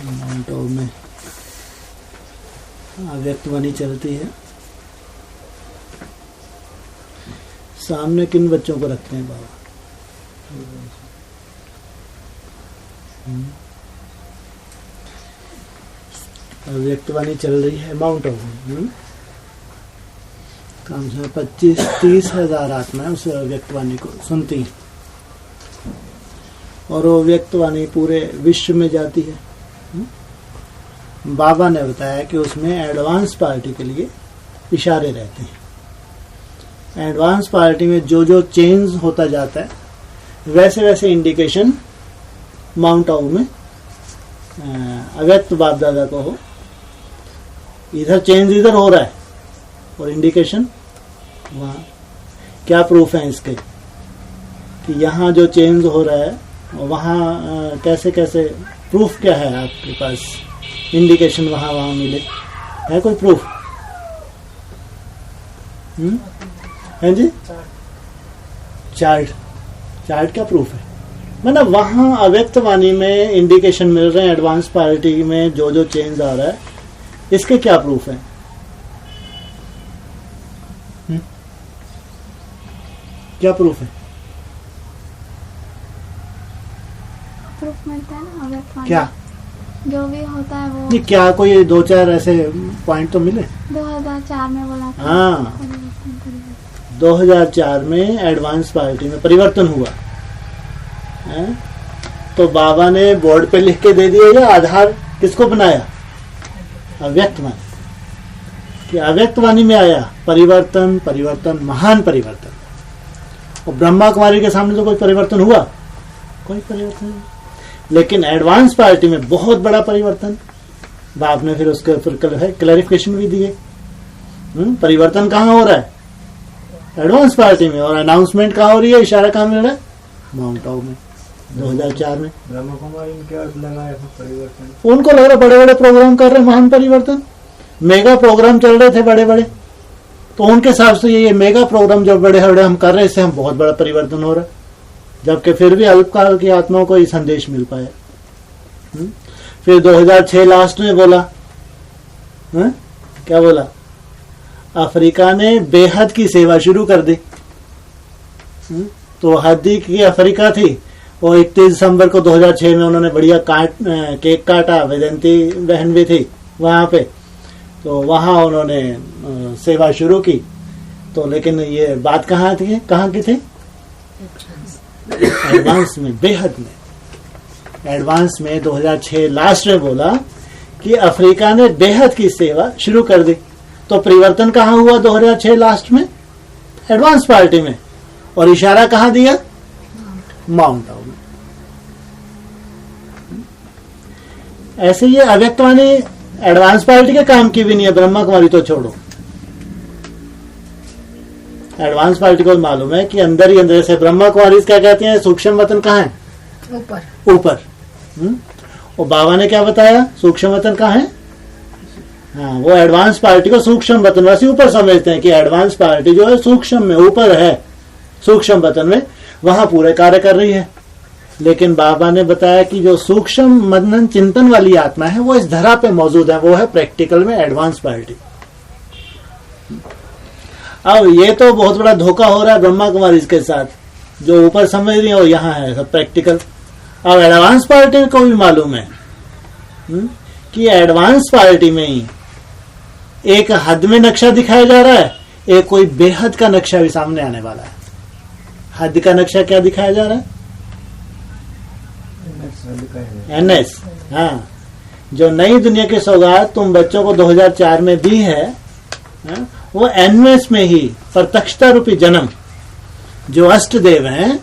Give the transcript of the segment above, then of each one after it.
Mount Abu में अव्यक्तवाणी चलती है। सामने किन बच्चों को रखते हैं बाबा? अव्यक्तवाणी चल रही है माउंट आबू। कम से 25-30 हजार आत्माएं उस अव्यक्तवाणी को सुनती हैं और वो अव्यक्तवाणी पूरे विश्व में जाती है। बाबा ने बताया कि उसमें एडवांस पार्टी के लिए इशारे रहते हैं। एडवांस पार्टी में जो जो चेंज होता जाता है वैसे वैसे इंडिकेशन माउंट आबू में अव्यक्त बाप दादा को हो, इधर चेंज इधर हो रहा है और इंडिकेशन वहाँ। क्या प्रूफ है इसके कि यहाँ जो चेंज हो रहा है वहाँ कैसे कैसे प्रूफ क्या है आपके पास? इंडिकेशन वहाँ वहाँ मिले, है कोई प्रूफ? है जी? चार्ट क्या प्रूफ है? मतलब वहाँ अव्यक्तवाणी में इंडिकेशन मिल रहे हैं, एडवांस पार्टी में जो जो चेंज आ रहा है, इसके क्या प्रूफ है? क्या प्रूफ है? प्रूफ मिलता है ना अव्यक्तवाणी। क्या जो भी होता है वो? नहीं, क्या कोई 2-4 ऐसे पॉइंट तो मिले? 2004 में बोला था। हाँ, 2004 में एडवांस पार्टी में परिवर्तन हुआ है? तो बाबा ने बोर्ड पे लिख के दे दिया या आधार किसको बनाया? अव्यक्तवाणी। कि अव्यक्तवाणी में आया परिवर्तन, महान परिवर्तन। और ब्रह्मा कुमारी के सामने तो कोई परिवर्तन हुआ? कोई परिवर्तन नहीं। लेकिन एडवांस पार्टी में बहुत बड़ा परिवर्तन। बाप ने फिर उसके ऊपर क्लैरिफिकेशन भी दिए। परिवर्तन कहाँ हो रहा है? एडवांस पार्टी में। और अनाउंसमेंट कहाँ हो रही है? इशारा कहाँ मिल रहा है? माउंट आबू में 2004 में। ब्रह्मा कुमारी ने क्या लगाया परिवर्तन? उनको लग रहा बड़े बड़े प्रोग्राम कर रहे, महान परिवर्तन, मेगा प्रोग्राम चल रहे थे बड़े बड़े। तो उनके हिसाब से ये मेगा प्रोग्राम जो बड़े बड़े हम कर रहे हैं, इससे हम बहुत बड़ा परिवर्तन हो रहा है। जबकि फिर भी अल्पकाल की आत्माओं को ये संदेश मिल पाया। फिर 2006 लास्ट में बोला, क्या बोला? अफ्रीका ने बेहद की सेवा शुरू कर दी। तो हदी की अफ्रीका थी, वो 31 दिसंबर को 2006 में उन्होंने बढ़िया केक काटा। वेदंती बहन भी थी वहां पे, तो वहां उन्होंने सेवा शुरू की। तो लेकिन ये बात कहाँ की थी? एडवांस में, बेहद में। एडवांस में 2006 लास्ट में बोला कि अफ्रीका ने बेहद की सेवा शुरू कर दी। तो परिवर्तन कहाँ हुआ 2006 लास्ट में? एडवांस पार्टी में। और इशारा कहाँ दिया? माउंट आबू में। ऐसे ये अव्यक्तवाणी एडवांस पार्टी के काम की भी नहीं है, ब्रह्मा कुमारी तो छोड़ो। एडवांस पार्टी को मालूम है कि अंदर ही अंदर, जैसे ब्रह्मा कुमारी क्या कहती हैं, सूक्ष्म वतन कहाँ है? ऊपर। और बाबा ने क्या बताया? सूक्ष्म वतन कहाँ है? हाँ, वो एडवांस पार्टी को सूक्ष्म वतन वासी ऊपर समझते हैं कि एडवांस पार्टी जो है सूक्ष्म में ऊपर है, सूक्ष्म वतन में, वहां पूरे कार्य कर रही है। लेकिन बाबा ने बताया कि जो सूक्ष्म मनन चिंतन वाली आत्मा है वो इस धरा पे मौजूद है, वो है प्रैक्टिकल में एडवांस पार्टी। अब ये तो बहुत बड़ा धोखा हो रहा है ब्रह्मा कुमारी के साथ, जो ऊपर समझ रही है और यहाँ है सब प्रैक्टिकल। अब एडवांस पार्टी को भी मालूम है कि एडवांस पार्टी में ही एक हद में नक्शा दिखाया जा रहा है, एक कोई बेहद का नक्शा भी सामने आने वाला है। हद का नक्शा क्या दिखाया जा रहा है? एनएस। हाँ, जो नई दुनिया की सौगात तुम बच्चों को 2004 में दी है, वो एनएस में ही प्रत्यक्षता रूपी जन्म, जो अष्ट देव हैं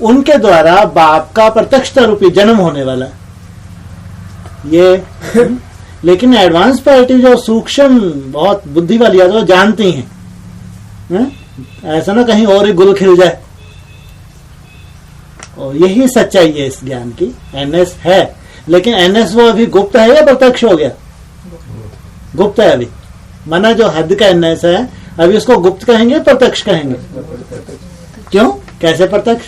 उनके द्वारा बाप का प्रत्यक्षता रूपी जन्म होने वाला ये। लेकिन एडवांस पार्टी जो सूक्ष्म बहुत बुद्धि वाली है, वो जानती हैं, ऐसा ना कहीं और ही गुल खिल जाए। और यही सच्चाई है इस ज्ञान की। एनएस है, लेकिन एनएस वो अभी गुप्त है या प्रत्यक्ष हो गया? गुप्त है अभी। माना जो हद का एनएस है अभी उसको गुप्त कहेंगे, प्रत्यक्ष कहेंगे? क्यों? कैसे प्रत्यक्ष?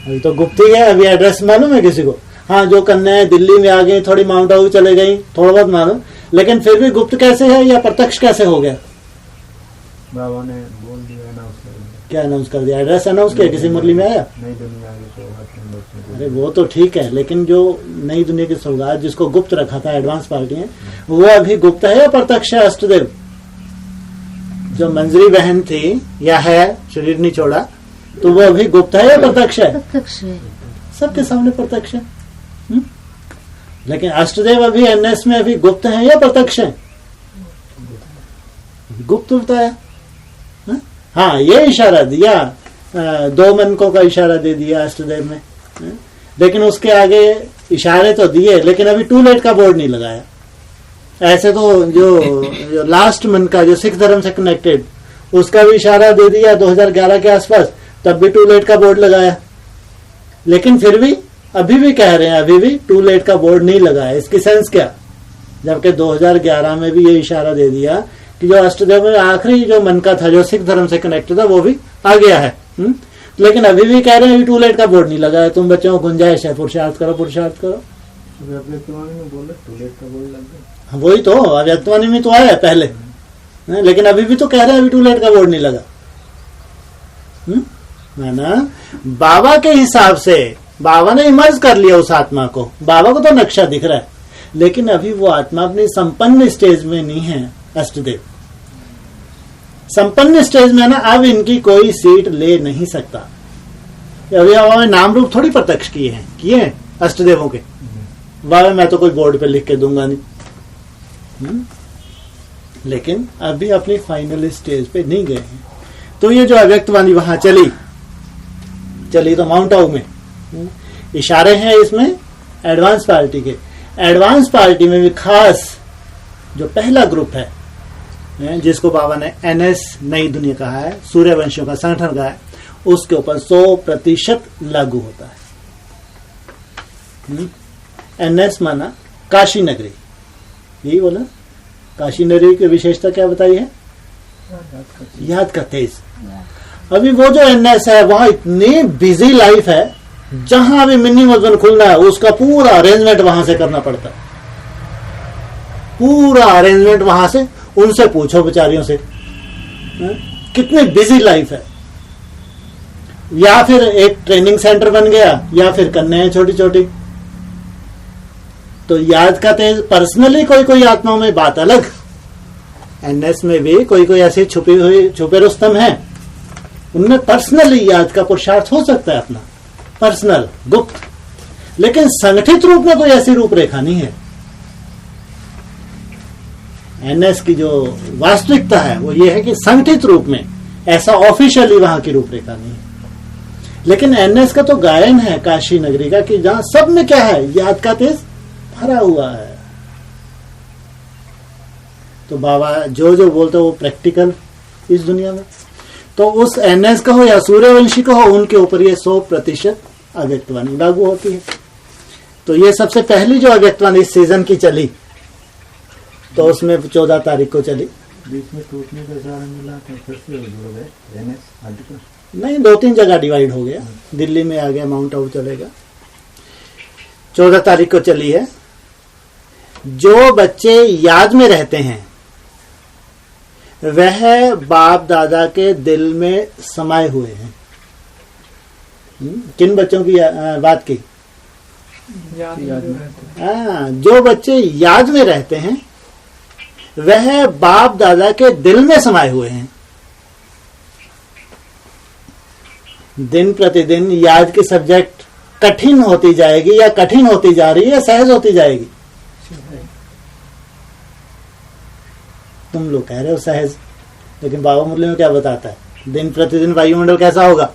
अभी तो गुप्त ही है, अभी एड्रेस मालूम है किसी को? हाँ, जो कन्याएं दिल्ली में आ गई, थोड़ी माउंट आबू चले गई, थोड़ा बहुत मालूम, लेकिन फिर भी गुप्त कैसे है या प्रत्यक्ष कैसे हो गया? बाबा ने बोल दिया, अनाउंस कर दिया। क्या अनाउंस कर दिया? एड्रेस अनाउंस किया? किसी मुरली में आया? नई दुनिया की सौगात। अरे वो तो ठीक है, लेकिन जो नई दुनिया की सौगात जिसको गुप्त रखा था एडवांस पार्टी है, वो अभी गुप्त है या प्रत्यक्ष है? अष्टदेव जो मंजरी बहन थी या है, शरीर नहीं छोड़ा, तो वो अभी गुप्त है या प्रत्यक्ष है? प्रत्यक्ष है। सबके सामने प्रत्यक्ष है। लेकिन अष्टदेव अभी एनएस में अभी गुप्त है या प्रत्यक्ष है? गुप्त बताया। हाँ, ये इशारा दिया, 2 मनकों का इशारा दे दिया अष्टदेव में, लेकिन उसके आगे इशारे तो दिए, लेकिन अभी टू लेट का बोर्ड नहीं लगाया। ऐसे तो जो लास्ट मन का, जो सिख धर्म से कनेक्टेड, उसका भी इशारा दे दिया 2011 के आसपास, तब भी टू लेट का बोर्ड लगाया। लेकिन फिर भी अभी भी कह रहे हैं, अभी भी टू लेट का बोर्ड नहीं लगाया। इसकी सेंस क्या? जबकि 2011 में भी ये इशारा दे दिया कि जो अष्टदेव में आखिरी जो मन का था, जो सिख धर्म से कनेक्टेड था, वो भी आ गया है। लेकिन अभी भी कह रहे हैं अभी टू लेट का बोर्ड नहीं लगाया। तुम बच्चों को गुंजाइश है, पुरुषार्थ करो, पुरुषार्थ करो। वही तो अव्यक्तवाणी में तो आया है पहले, लेकिन अभी भी तो कह रहे हैं अभी टू लेट का बोर्ड नहीं लगा। है ना? बाबा के हिसाब से बाबा ने इमर्ज कर लिया उस आत्मा को, बाबा को तो नक्शा दिख रहा है, लेकिन अभी वो आत्मा अपनी संपन्न स्टेज में नहीं है। अष्टदेव संपन्न स्टेज में ना, अब इनकी कोई सीट ले नहीं सकता। अभी बाबा ने नाम रूप थोड़ी प्रत्यक्ष किए हैं अष्टदेवों के। बाबा मैं तो कोई बोर्ड पे लिख के दूंगा नहीं, लेकिन अभी अपनी फाइनल स्टेज पे नहीं गए हैं। तो ये जो अव्यक्तवाणी वहां चली तो माउंट आबू में इशारे हैं इसमें एडवांस पार्टी के। एडवांस पार्टी में भी खास जो पहला ग्रुप है, जिसको बाबा ने एनएस नई दुनिया कहा है, सूर्यवंशियों का संगठन कहा है, उसके ऊपर 100% लागू होता है। एनएस माना काशी नगरी, यही बोला। काशी नगरी की विशेषता क्या बताई है? याद का तेज। अभी वो जो एनएस है, वहां इतनी बिजी लाइफ है, जहां भी मिनी मस्जिद खुलना है उसका पूरा अरेंजमेंट वहां से करना पड़ता है। पूरा अरेंजमेंट वहां से, उनसे पूछो बेचारियों से कितनी बिजी लाइफ है। या फिर एक ट्रेनिंग सेंटर बन गया, या फिर कन्याएं छोटी छोटी। तो याद का तेज पर्सनली कोई आत्माओं में बात अलग, एनएस में भी कोई ऐसी छुपे रुस्तम है, उनमें पर्सनली याद का पुरुषार्थ हो सकता है अपना पर्सनल गुप्त, लेकिन संगठित रूप में कोई ऐसी रूपरेखा नहीं है। एनएस की जो वास्तविकता है वो ये है कि संगठित रूप में ऐसा ऑफिशियली वहां की रूपरेखा नहीं है। लेकिन एनएस का तो गायन है काशी नगरी का, कि जहां सब में क्या है, याद का तेज भरा हुआ है। तो बाबा जो बोलते वो प्रैक्टिकल इस दुनिया में। तो उस एनएस का हो या सूर्यवंशी का हो, उनके ऊपर ये 100% अव्यक्तवाणी लागू होती है। तो ये सबसे पहली जो अव्यक्तवाणी इस सीजन की चली, तो उसमें 14 तारीख को चली। बीच में टूटने का कारण मिला तो फिर से जुड़ गए एनएस आर्टिकल। नहीं, 2-3 जगह डिवाइड हो गया, दिल्ली में आ गया, माउंट आबू चलेगा। 14 तारीख को चली है। जो बच्चे याद में रहते हैं वह बाप दादा के दिल में समाये हुए हैं। किन बच्चों की बात की? जो बच्चे याद में रहते हैं वह बाप दादा के दिल में समाये हुए हैं। दिन प्रतिदिन याद की सब्जेक्ट कठिन होती जाएगी, या कठिन होती जा रही है, या सहज होती जाएगी? तुम लोग कह रहे हो सहज, लेकिन बाबा मुरली में क्या बताता है? दिन प्रतिदिन वायुमंडल कैसा होगा?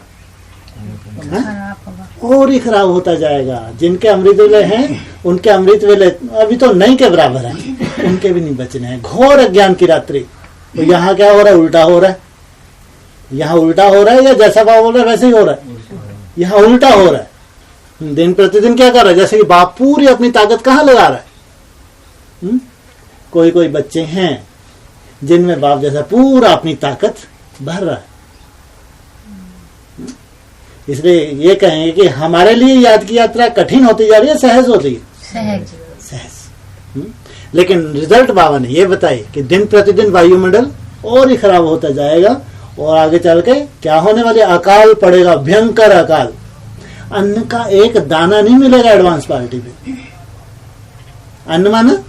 और ही खराब होता जाएगा। जिनके अमृत वेले हैं उनके अमृत वेले अभी तो नहीं के बराबर है, उनके भी नहीं बचने हैं। घोर अज्ञान की रात्रि। तो यहाँ क्या हो रहा है? उल्टा हो रहा है। यहाँ उल्टा हो रहा है, या जैसा बाबा बोल रहा है वैसे ही हो रहा है? यहाँ उल्टा हो रहा है। दिन प्रतिदिन क्या कर रहा है? जैसे कि बाप पूरी अपनी ताकत कहाँ लगा रहा है। कोई बच्चे हैं जिनमें बाप जैसा पूरा अपनी ताकत भर रहा है। इसलिए ये कहेंगे कि हमारे लिए याद की यात्रा कठिन होती जा रही है, सहज होती है, सहज। लेकिन रिजल्ट बाबा ने ये बताई कि दिन प्रतिदिन वायुमंडल और ही खराब होता जाएगा और आगे चल के क्या होने वाले, अकाल पड़ेगा, भयंकर अकाल। अन्न का एक दाना नहीं मिलेगा एडवांस पार्टी में। अन्न माना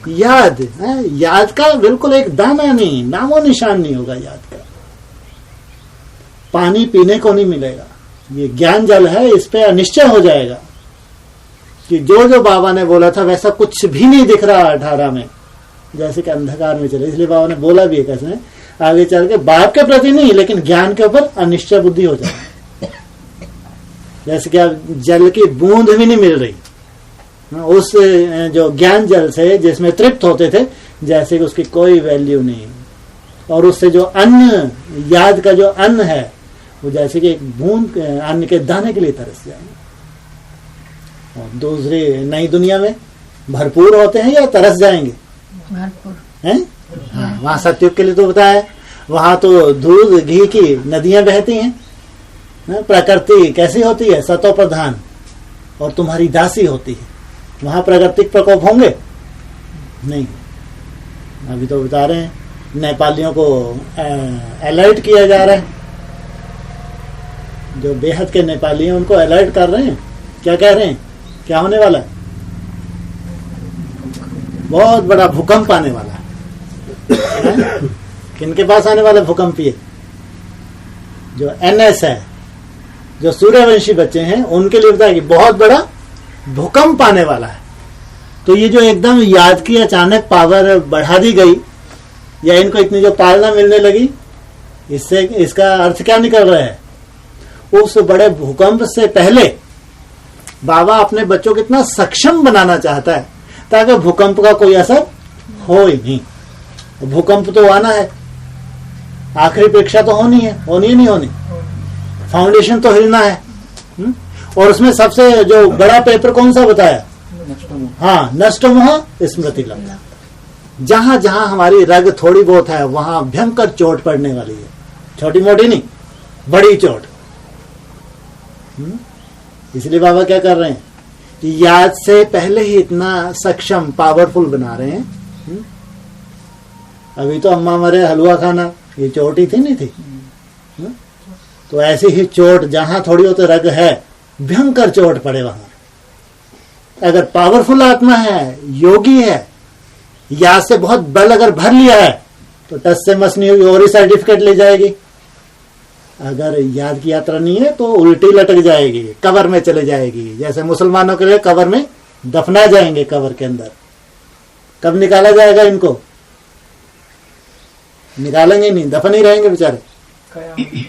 याद है, याद का बिल्कुल एक दाना नहीं, नामो निशान नहीं होगा याद का। पानी पीने को नहीं मिलेगा। ये ज्ञान जल है, इस पे अनिश्चय हो जाएगा कि जो जो बाबा ने बोला था वैसा कुछ भी नहीं दिख रहा 18 में, जैसे कि अंधकार में चले। इसलिए बाबा ने बोला भी है कैसे आगे चल के बाप के प्रति नहीं लेकिन ज्ञान के ऊपर अनिश्चय बुद्धि हो जाए। जैसे कि अब जल की बूंद भी नहीं मिल रही उस जो ज्ञान जल से जिसमें तृप्त होते थे, जैसे कि उसकी कोई वैल्यू नहीं। और उससे जो अन्न, याद का जो अन्न है, वो जैसे कि एक बूंद अन्न के दाने के लिए तरस जाएंगे। और दूसरी नई दुनिया में भरपूर होते हैं या तरस जाएंगे? भरपूर हैं। हाँ, वहां सत्युग के लिए तो बताया, वहां तो दूध घी की नदियां बहती हैं। प्रकृति कैसी होती है? सतो प्रधान और तुम्हारी दासी होती है। वहां प्राकृतिक प्रकोप होंगे नहीं। अभी तो बता रहे हैं नेपालियों को अलर्ट किया जा रहा है, जो बेहद के नेपाली हैं उनको अलर्ट कर रहे हैं। क्या कह रहे हैं? क्या होने वाला है? बहुत बड़ा भूकंप आने वाला है। किनके पास आने वाला भूकंप? ये जो एनएस है, जो सूर्यवंशी बच्चे हैं, उनके लिए बताया कि बहुत बड़ा भूकंप आने वाला है। तो ये जो एकदम याद की अचानक पावर बढ़ा दी गई या इनको इतनी जो पालना मिलने लगी, इससे इसका अर्थ क्या निकल रहा है? उस बड़े भूकंप से पहले बाबा अपने बच्चों को इतना सक्षम बनाना चाहता है ताकि भूकंप का कोई असर हो ही नहीं। भूकंप तो आना है, आखिरी परीक्षा तो होनी है, होनी नहीं होनी, फाउंडेशन तो हिलना है। और उसमें सबसे जो बड़ा पेपर कौन सा बताया? हाँ, नष्ट मोह स्मृति लब्ध। जहां जहां हमारी रग थोड़ी बहुत है वहां भयंकर चोट पड़ने वाली है। छोटी मोटी नहीं, बड़ी चोट। इसलिए बाबा क्या कर रहे हैं? याद से पहले ही इतना सक्षम, पावरफुल बना रहे हैं। अभी तो अम्मा मरे हलवा खाना, ये चोट ही थी नहीं थी? तो ऐसी ही चोट जहां थोड़ी हो तो रग है, भयंकर चोट पड़े वहां। अगर पावरफुल आत्मा है, योगी है, याद से बहुत बल अगर भर लिया है तो टस से मस नहीं होगी और ही सर्टिफिकेट ले जाएगी। अगर याद की यात्रा नहीं है तो उल्टी लटक जाएगी, कबर में चले जाएगी। जैसे मुसलमानों के लिए कबर में दफना जाएंगे, कबर के अंदर। कब निकाला जाएगा इनको? निकालेंगे नहीं, दफन ही रहेंगे बेचारे।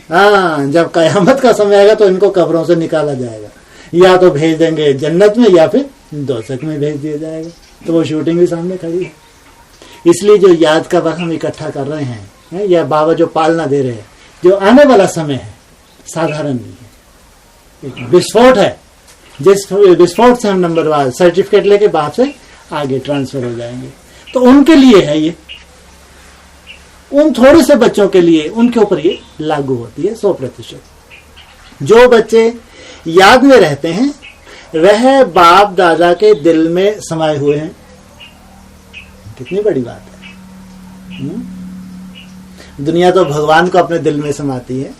हाँ, जब कयामत का समय आएगा तो इनको कब्रों से निकाला जाएगा, या तो भेज देंगे जन्नत में या फिर दोज़ख में भेज दिया जाएगा। तो वो शूटिंग भी सामने खड़ी है। इसलिए जो याद का वक्त हम इकट्ठा कर रहे हैं या बाबा जो पालना दे रहे हैं, जो आने वाला समय है साधारण नहीं है, एक विस्फोट है। जिस विस्फोट से हम नंबरवार सर्टिफिकेट लेके बाप से आगे ट्रांसफर हो जाएंगे। तो उनके लिए है ये, उन थोड़े से बच्चों के लिए, उनके ऊपर ये लागू होती है 100%। जो बच्चे याद में रहते हैं वह बाप दादा के दिल में समाये हुए हैं। कितनी बड़ी बात है। दुनिया तो भगवान को अपने दिल में समाती है,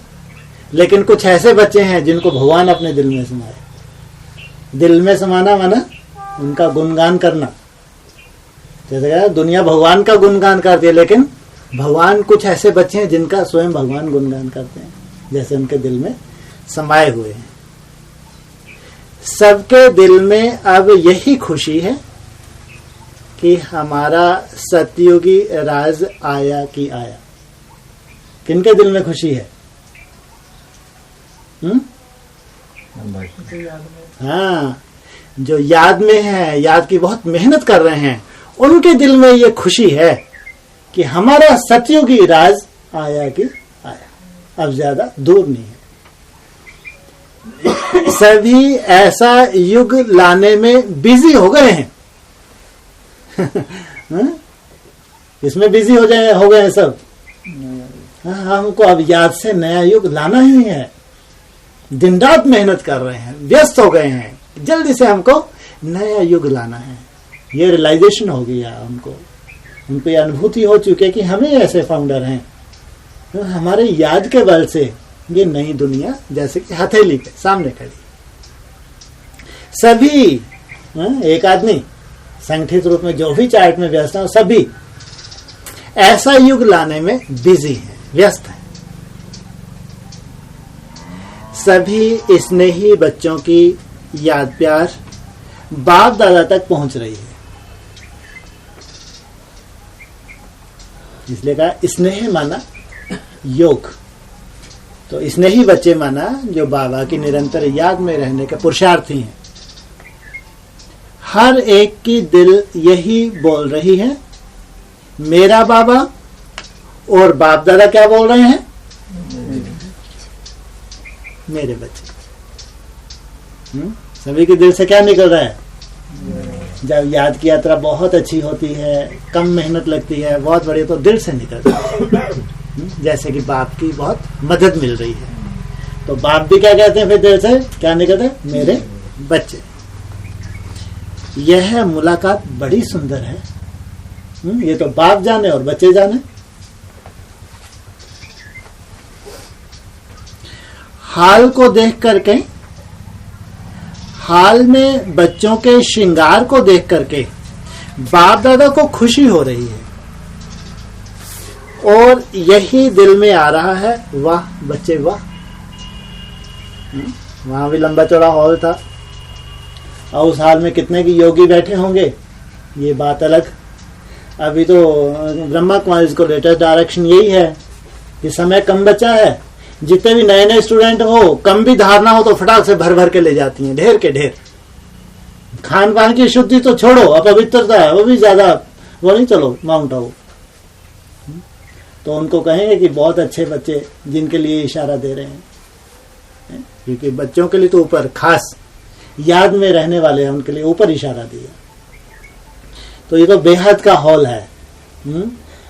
लेकिन कुछ ऐसे बच्चे हैं जिनको भगवान अपने दिल में समाए। दिल में समाना माना उनका गुणगान करना। जैसे दुनिया भगवान का गुणगान करती है, लेकिन भगवान कुछ ऐसे बच्चे हैं जिनका स्वयं भगवान गुणगान करते हैं, जैसे उनके दिल में समाये हुए हैं। सबके दिल में अब यही खुशी है कि हमारा सतयुगी राज आया कि आया। किनके दिल में खुशी है? हाँ, जो याद में है, याद की बहुत मेहनत कर रहे हैं, उनके दिल में ये खुशी है कि हमारा सतयुगी राज आया कि आया, अब ज्यादा दूर नहीं है। सभी ऐसा युग लाने में बिजी हो गए हैं। इसमें बिजी हो गए हैं सब। हमको अब याद से नया युग लाना ही है। दिन रात मेहनत कर रहे हैं, व्यस्त हो गए हैं, जल्दी से हमको नया युग लाना है। ये रियलाइजेशन हो गया उनको अनुभूति हो चुकी है कि हमें ऐसे फाउंडर हैं तो हमारे याद के बल से ये नई दुनिया जैसे कि हथेली के सामने खड़ी। सभी एक आदमी संगठित रूप में जो भी चार्ट में व्यस्त है, सभी ऐसा युग लाने में बिजी है, व्यस्त है। सभी स्नेही बच्चों की याद प्यार बाप दादा तक पहुंच रही है। इसलिए कहा स्नेह माना योग, तो स्नेही बच्चे माना जो बाबा की निरंतर याद में रहने के पुरुषार्थी हैं। हर एक की दिल यही बोल रही है, मेरा बाबा और बाप दादा क्या बोल रहे हैं, मेरे बच्चे। सभी के दिल से क्या निकल रहा है? जब याद की यात्रा बहुत अच्छी होती है, कम मेहनत लगती है, बहुत बड़ी, तो दिल से निकल रहा है। जैसे कि बाप की बहुत मदद मिल रही है, तो बाप भी क्या कहते हैं फिर दिल से क्या निकलते हैं, मेरे बच्चे। यह मुलाकात बड़ी सुंदर है। ये तो बाप जाने और बच्चे जाने। हाल को देख करके, हाल में बच्चों के श्रृंगार को देख करके बाप दादा को खुशी हो रही है और यही दिल में आ रहा है, वाह बच्चे वाह। वहां भी लंबा चौड़ा हॉल था और उस हाल में कितने की योगी बैठे होंगे ये बात अलग। अभी तो ब्रह्मा कुमारीज को लेटेस्ट डायरेक्शन यही है कि समय कम बचा है, जितने भी नए नए स्टूडेंट हो, कम भी धारणा हो तो फटाक से भर भर के ले जाती हैं, ढेर के ढेर। खान पान की शुद्धि तो छोड़ो, अपवित्रता है वो भी ज्यादा, वो नहीं, चलो माउंट आबू। तो उनको कहेंगे कि बहुत अच्छे बच्चे जिनके लिए इशारा दे रहे हैं, क्योंकि बच्चों के लिए तो ऊपर खास याद में रहने वाले हैं, उनके लिए ऊपर इशारा दिया। तो ये तो बेहद का हॉल है।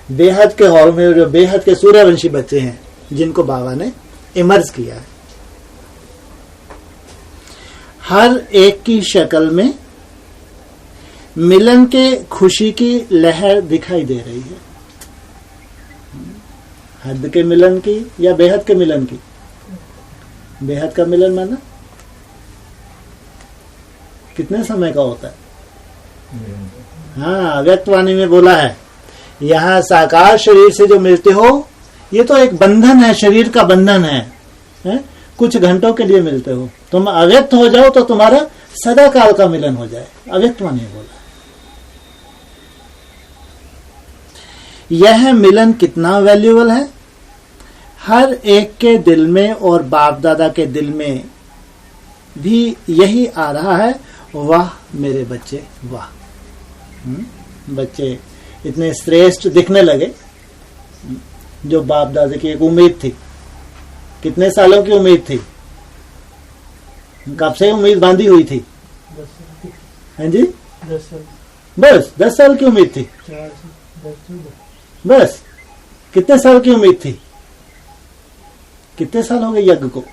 बेहद के हॉल में जो बेहद के सूर्यवंशी बच्चे हैं जिनको बाबा ने इमर्ज किया है। हर एक की शक्ल में मिलन के खुशी की लहर दिखाई दे रही है। हद के मिलन की या बेहद के मिलन की? बेहद का मिलन माना कितने समय का होता है? हाँ, अव्यक्त वाणी में बोला है, यहाँ साकार शरीर से जो मिलते हो ये तो एक बंधन है, शरीर का बंधन है? कुछ घंटों के लिए मिलते हो, तुम अव्यक्त हो जाओ तो तुम्हारा सदा काल का मिलन हो जाए। अव्यक्त वाणी बोला। यह मिलन कितना वैल्यूएबल है। हर एक के दिल में और बाप दादा के दिल में भी यही आ रहा है, वाह मेरे बच्चे वाह। बच्चे इतने श्रेष्ठ दिखने लगे जो बाप दादा की एक उम्मीद थी। कितने सालों की उम्मीद थी? कब से उम्मीद बांधी हुई थी? हाँ जी, 10 साल। बस 10 साल की उम्मीद थी। बस कितने साल की उम्मीद थी? कितने साल हो गए यज्ञ को?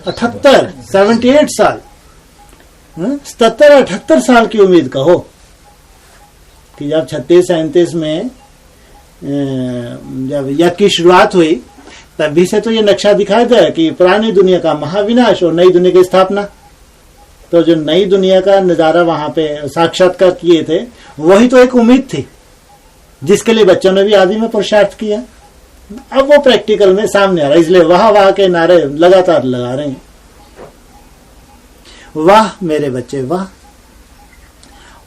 78, 78 साल, 77-78 साल की उम्मीद कहो कि जब 36-37 में जब यज्ञ की शुरुआत हुई तभी से तो ये नक्शा दिखाया था कि पुरानी दुनिया का महाविनाश और नई दुनिया की स्थापना। तो जो नई दुनिया का नजारा वहां पे साक्षात्कार किए थे वही तो एक उम्मीद थी जिसके लिए बच्चों ने भी आदि में पुरुषार्थ किया। अब वो प्रैक्टिकल में सामने आ रहा है, इसलिए वाह वाह के नारे लगातार लगा रहे हैं। वाह मेरे बच्चे वाह।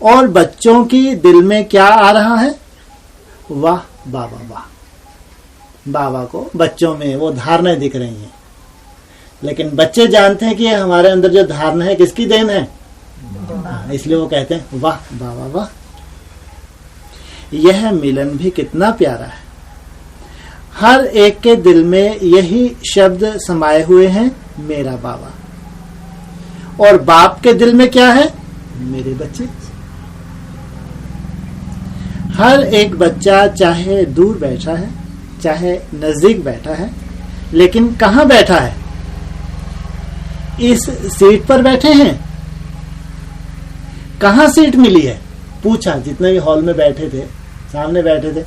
और बच्चों की दिल में क्या आ रहा है? वाह बाबा वाह। बाबा को बच्चों में वो धारणाएं दिख रही हैं, लेकिन बच्चे जानते हैं कि हमारे अंदर जो धारणा है किसकी देन है, इसलिए वो कहते हैं वाह बाबा वाह। यह मिलन भी कितना प्यारा है। हर एक के दिल में यही शब्द समाये हुए हैं, मेरा बाबा। और बाप के दिल में क्या है? मेरे बच्चे। हर एक बच्चा चाहे दूर बैठा है चाहे नजदीक बैठा है, लेकिन कहाँ बैठा है? इस सीट पर बैठे हैं। कहाँ सीट मिली है? पूछा जितने भी हॉल में बैठे थे, सामने बैठे थे,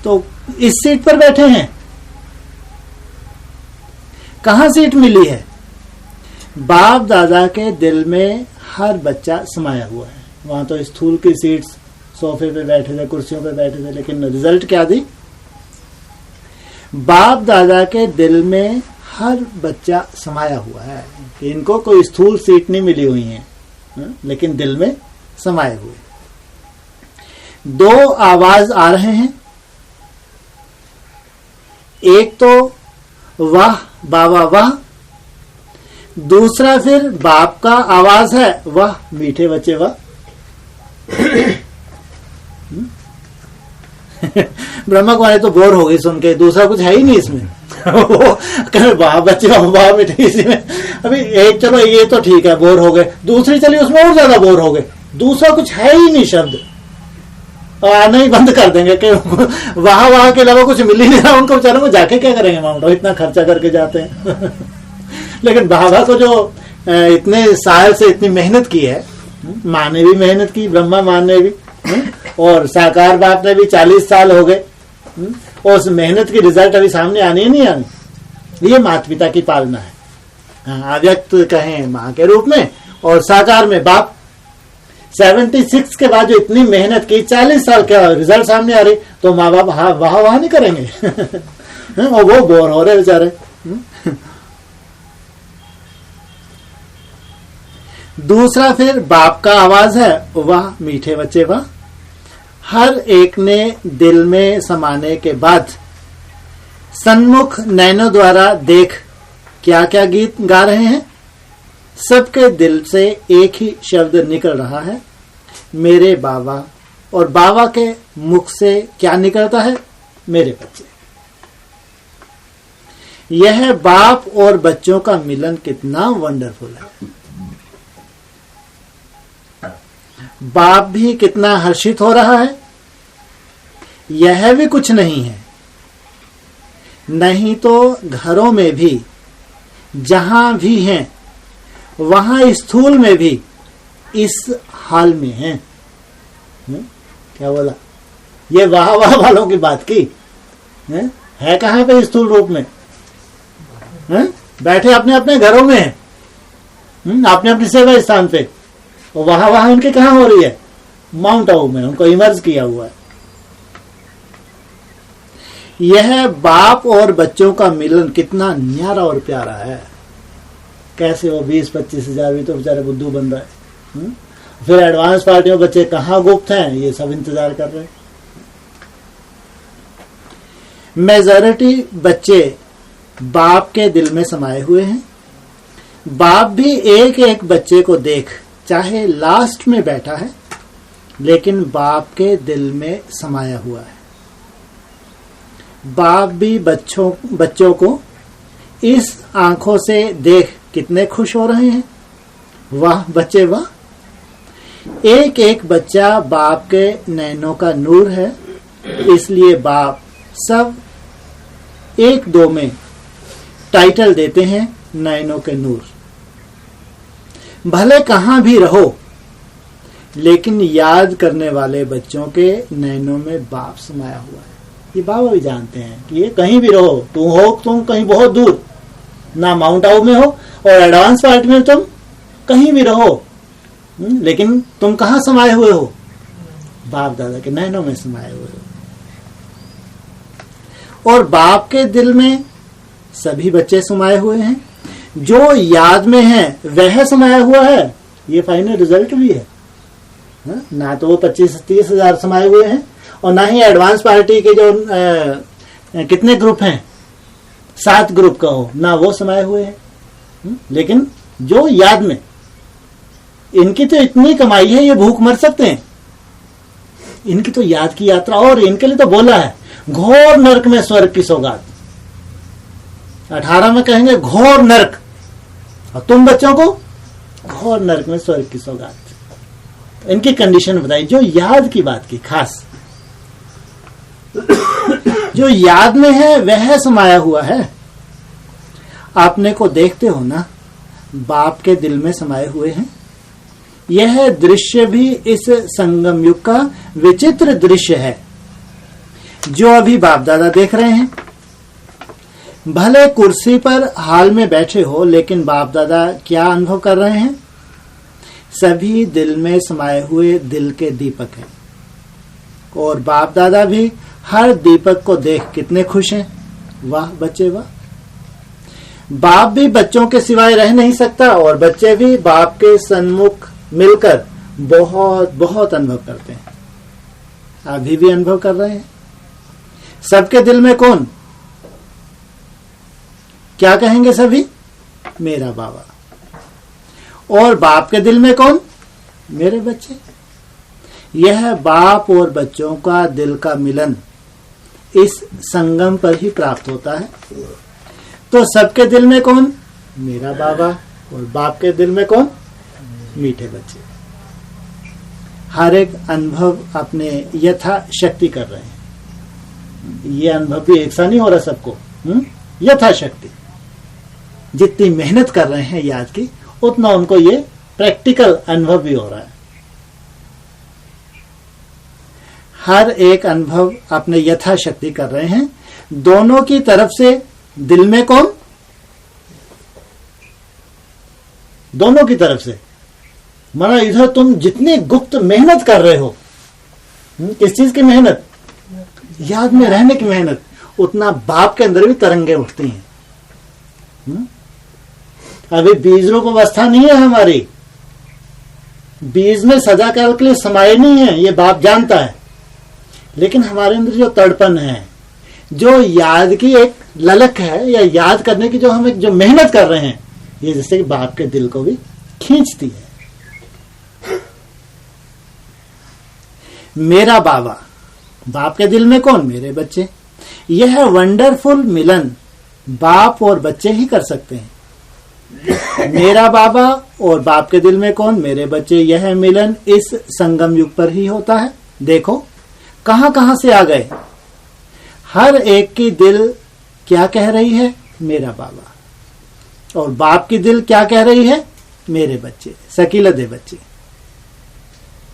तो इस सीट पर बैठे हैं। कहाँ सीट मिली है? बाप दादा के दिल में हर बच्चा समाया हुआ है। वहां तो स्थूल की सीट्स, सोफे पे बैठे थे, कुर्सियों पे बैठे थे, लेकिन रिजल्ट क्या दी? बाप दादा के दिल में हर बच्चा समाया हुआ है कि इनको कोई स्थूल सीट नहीं मिली हुई है, लेकिन दिल में समाये हुए। दो आवाज आ रहे हैं, एक तो वाह बाबा वाह, दूसरा फिर बाप का आवाज है, वाह मीठे बच्चे वाह। ब्रह्मा कुमारी तो बोर हो गई सुन के, दूसरा कुछ है ही नहीं इसमें। वो कहे वाह बच्चे वाह मीठे, इसी में अभी एक चलो ये तो ठीक है, बोर हो गए, दूसरी चली उसमें और ज्यादा बोर हो गए, दूसरा कुछ है ही नहीं शब्द, और आना ही बंद कर देंगे कि वहां वहां के अलावा कुछ मिल ही नहीं रहा उनको, बेचारों को जाके क्या करेंगे माउंट आबू, इतना खर्चा करके जाते हैं। लेकिन बाबा को जो इतने साल से इतनी मेहनत की है, माँ ने भी मेहनत की, ब्रह्मा माँ ने भी, और साकार बाप ने भी 40 साल हो गए, और उस मेहनत की रिजल्ट अभी सामने आनी है नहीं आनी। ये माता पिता की पालना है। हाँ, अव्यक्त कहें माँ के रूप में और साकार में बाप। 76 के बाद जो इतनी मेहनत की, 40 साल का रिजल्ट सामने आ रही, तो माँ बाप वाह नहीं करेंगे। और वो बोर हो रहे बेचारे। दूसरा फिर बाप का आवाज है, वाह मीठे बच्चे वाह। हर एक ने दिल में समाने के बाद सन्मुख नैनों द्वारा देख क्या क्या गीत गा रहे हैं। सबके दिल से एक ही शब्द निकल रहा है, मेरे बाबा। और बाबा के मुख से क्या निकलता है? मेरे बच्चे। यह बाप और बच्चों का मिलन कितना वंडरफुल है। बाप भी कितना हर्षित हो रहा है। यह भी कुछ नहीं है, नहीं तो घरों में भी जहां भी हैं, वहां स्थूल में भी इस हाल में हैं। क्या बोला? ये वाह वाह वालों की बात की है कहां पे? स्थूल रूप में बैठे अपने अपने घरों में हैं, अपने अपनी सेवा स्थान पे, और वहां उनके कहां हो रही है? माउंट आबू में उनको इमर्ज किया हुआ है। यह बाप और बच्चों का मिलन कितना न्यारा और प्यारा है। कैसे वो 20-25 हजार भी तो बेचारे बुद्धू बन रहा है। फिर एडवांस पार्टी में बच्चे कहाँ गुप्त हैं, ये सब इंतजार कर रहे हैं। मेजॉरिटी बच्चे बाप के दिल में समाये हुए हैं। बाप भी एक एक बच्चे को देख, चाहे लास्ट में बैठा है, लेकिन बाप के दिल में समाया हुआ है। बाप भी बच्चों को इस आंखों से देख कितने खुश हो रहे हैं। वाह बच्चे वाह। एक एक बच्चा बाप के नैनों का नूर है, इसलिए बाप सब एक दो में टाइटल देते हैं नैनों के नूर। भले कहां भी रहो, लेकिन याद करने वाले बच्चों के नैनों में बाप समाया हुआ है। ये बाबा भी जानते हैं कि ये कहीं भी रहो, तुम कहीं बहुत दूर, ना माउंट आबू में हो और एडवांस पार्टी में, तुम कहीं भी रहो, लेकिन तुम कहां समाये हुए हो? बाप दादा के नैनों में समाये हुए हो। और बाप के दिल में सभी बच्चे समाये हुए हैं। जो याद में है वह समाया हुआ है। ये फाइनल रिजल्ट भी है। ना तो वो 25-30 हजार समाये हुए हैं, और ना ही एडवांस पार्टी के जो कितने ग्रुप हैं, 7 ग्रुप का हो, ना वो समाये हुए हैं। लेकिन जो याद में, इनकी तो इतनी कमाई है, ये भूख मर सकते हैं। इनकी तो याद की यात्रा, और इनके लिए तो बोला है घोर नरक में स्वर्ग की सौगात। 18 में कहेंगे घोर नरक, और तुम बच्चों को घोर नरक में स्वर्ग की सौगात। तो इनकी कंडीशन बताई, जो याद की बात की खास। जो याद में है वह समाया हुआ है। अपने को देखते हो ना, बाप के दिल में समाये हुए हैं। यह दृश्य भी इस संगम युग का विचित्र दृश्य है जो अभी बाप दादा देख रहे हैं। भले कुर्सी पर हाल में बैठे हो, लेकिन बाप दादा क्या अनुभव कर रहे हैं? सभी दिल में समाये हुए दिल के दीपक हैं, और बाप दादा भी हर दीपक को देख कितने खुश हैं। वाह बच्चे वाह। बाप भी बच्चों के सिवाय रह नहीं सकता, और बच्चे भी बाप के सन्मुख मिलकर बहुत बहुत अनुभव करते हैं। अभी भी अनुभव कर रहे हैं। सबके दिल में कौन? क्या कहेंगे सभी? मेरा बाबा। और बाप के दिल में कौन? मेरे बच्चे। यह बाप और बच्चों का दिल का मिलन इस संगम पर ही प्राप्त होता है। तो सबके दिल में कौन? मेरा बाबा। और बाप के दिल में कौन? मीठे बच्चे। हर एक अनुभव अपने यथा शक्ति कर रहे हैं। ये अनुभव भी एक सा नहीं हो रहा सबको, यथा शक्ति। जितनी मेहनत कर रहे हैं याद की, उतना उनको ये प्रैक्टिकल अनुभव भी हो रहा है। हर एक अनुभव अपने यथाशक्ति कर रहे हैं। दोनों की तरफ से दिल में कौन? दोनों की तरफ से। माना इधर तुम जितनी गुप्त मेहनत कर रहे हो, किस चीज की मेहनत? याद में रहने की मेहनत, उतना बाप के अंदर भी तरंगे उठती हैं। अभी बीज रूप अवस्था नहीं है हमारी, बीज में सदा काल के लिए समाये नहीं है, ये बाप जानता है। लेकिन हमारे अंदर जो तड़पन है, जो याद की एक ललक है, या याद करने की जो हम एक जो मेहनत कर रहे हैं, ये जैसे कि बाप के दिल को भी खींचती है। मेरा बाबा। बाप के दिल में कौन? मेरे बच्चे। यह वंडरफुल मिलन बाप और बच्चे ही कर सकते हैं। मेरा बाबा और बाप के दिल में कौन? मेरे बच्चे। यह मिलन इस संगम युग पर ही होता है। देखो कहां कहां से आ गए। हर एक की दिल क्या कह रही है? मेरा बाबा। और बाप की दिल क्या कह रही है? मेरे बच्चे, सकीला दे बच्चे।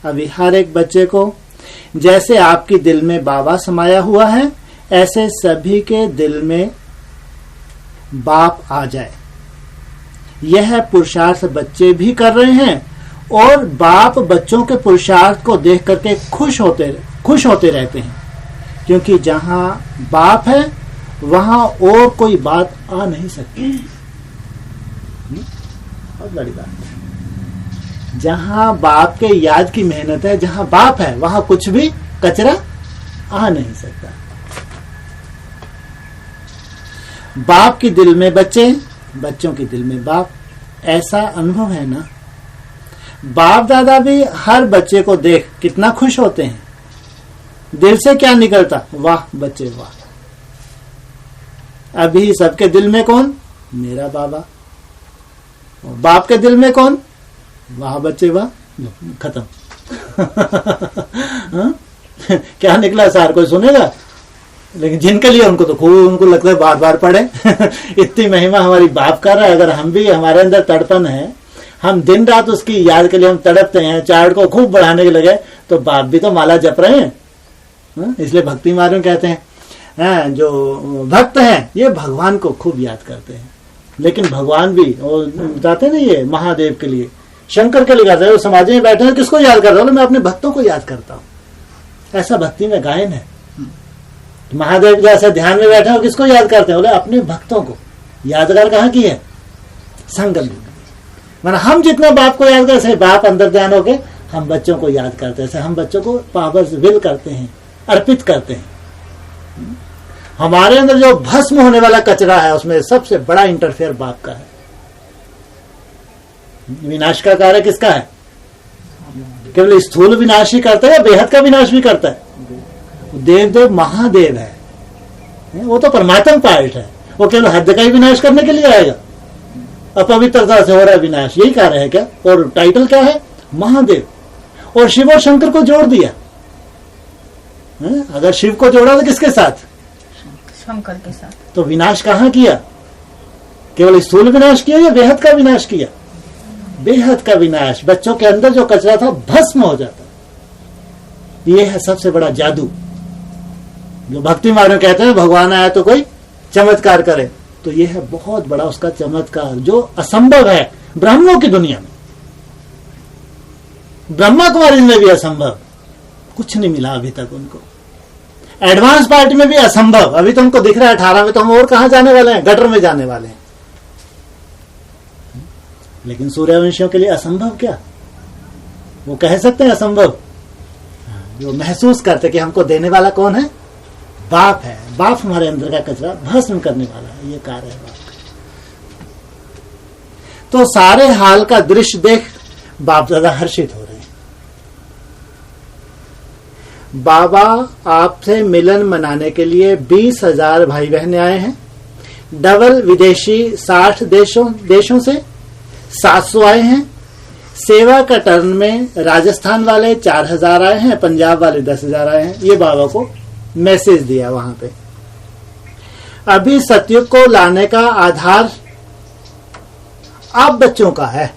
अभी हर एक बच्चे को जैसे आपकी दिल में बाबा समाया हुआ है, ऐसे सभी के दिल में बाप आ जाए। यह पुरुषार्थ बच्चे भी कर रहे हैं, और बाप बच्चों के पुरुषार्थ को देख करके खुश होते रहते हैं। क्योंकि जहां बाप है वहां और कोई बात आ नहीं सकती। बहुत बड़ी बात है। जहां बाप के याद की मेहनत है, जहां बाप है वहां कुछ भी कचरा आ नहीं सकता। बाप की दिल में बच्चे, बच्चों की दिल में बाप। ऐसा अनुभव है ना। बाप दादा भी हर बच्चे को देख कितना खुश होते हैं। दिल से क्या निकलता? वाह बच्चे वाह। अभी सबके दिल में कौन? मेरा बाबा। और बाप के दिल में कौन? वाह बच्चे वाह। खत्म। क्या निकला सार? कोई सुनेगा? लेकिन जिनके लिए उनको तो खूब उनको लगता है बार बार पढ़े। इतनी महिमा हमारी बाप कर रहा है। अगर हम भी, हमारे अंदर तड़पन है, हम दिन रात उसकी याद के लिए हम तड़पते हैं, चार्ट को खूब बढ़ाने के लगे, तो बाप भी तो माला जप रहे हैं। इसलिए भक्ति मार्ग में कहते हैं जो भक्त हैं ये भगवान को खूब याद करते हैं। लेकिन भगवान भी और बताते ना, ये महादेव के लिए, शंकर के लिए करते हैं। वो समाज में बैठे हैं, किसको याद करता हूँ? मैं अपने भक्तों को याद करता हूँ। ऐसा भक्ति में गायन है। महादेव जैसे ध्यान में बैठे हो, किसको याद करते हैं? बोले अपने भक्तों को। यादगार कहाँ की है? संगम। माना हम जितना बाप को याद करते हैं, बाप अंदर ध्यान होके हम बच्चों को याद करते हैं। हम बच्चों को पावर्स विल करते हैं, अर्पित करते हैं। हमारे अंदर जो भस्म होने वाला कचरा है, उसमें सबसे बड़ा इंटरफेयर बाप का है। विनाश का कार्य किसका है? केवल स्थूल विनाश ही करता है या बेहद का विनाश भी करता है? देव महादेव है, वो तो परमात्मा पार्ट है। वो केवल हद का ही विनाश करने के लिए आएगा। अपवित्रता से हो रहा है विनाश, यही कार्य है क्या? और टाइटल क्या है? महादेव। और शिव और शंकर को जोड़ दिया। अगर शिव को जोड़ा तो किसके साथ? शंकर के साथ। तो विनाश कहाँ किया? केवल स्थूल विनाश किया या बेहद का विनाश किया? बेहद का विनाश। बच्चों के अंदर जो कचरा था भस्म हो जाता। यह है सबसे बड़ा जादू। जो भक्ति मार्ग में कहते हैं भगवान आया तो कोई चमत्कार करे, तो यह है बहुत बड़ा उसका चमत्कार, जो असंभव है ब्राह्मणों की दुनिया में। ब्रह्मा कुमारी में भी असंभव, कुछ नहीं मिला अभी तक उनको। एडवांस पार्टी में भी असंभव, अभी तो उनको दिख रहा है 18 में तो हम और कहां जाने वाले हैं, गटर में जाने वाले हैं। लेकिन सूर्यवंशियों के लिए असंभव क्या? वो कह सकते हैं असंभव, जो महसूस करते कि हमको देने वाला कौन है? बाप है। बाप हमारे अंदर का कचरा भस्म करने वाला है, ये कार्य है बाप का। तो सारे हाल का दृश्य देख बाप दादा हर्षित हो रहे हैं। बाबा आपसे मिलन मनाने के लिए 20,000 भाई बहन आए हैं। डबल विदेशी 60 देशों से 700 आए हैं। सेवा का टर्न में राजस्थान वाले 4,000 आए हैं, पंजाब वाले 10,000 आए हैं। ये बाबा को मैसेज दिया वहां पे। अभी सतयुग को लाने का आधार आप बच्चों का है।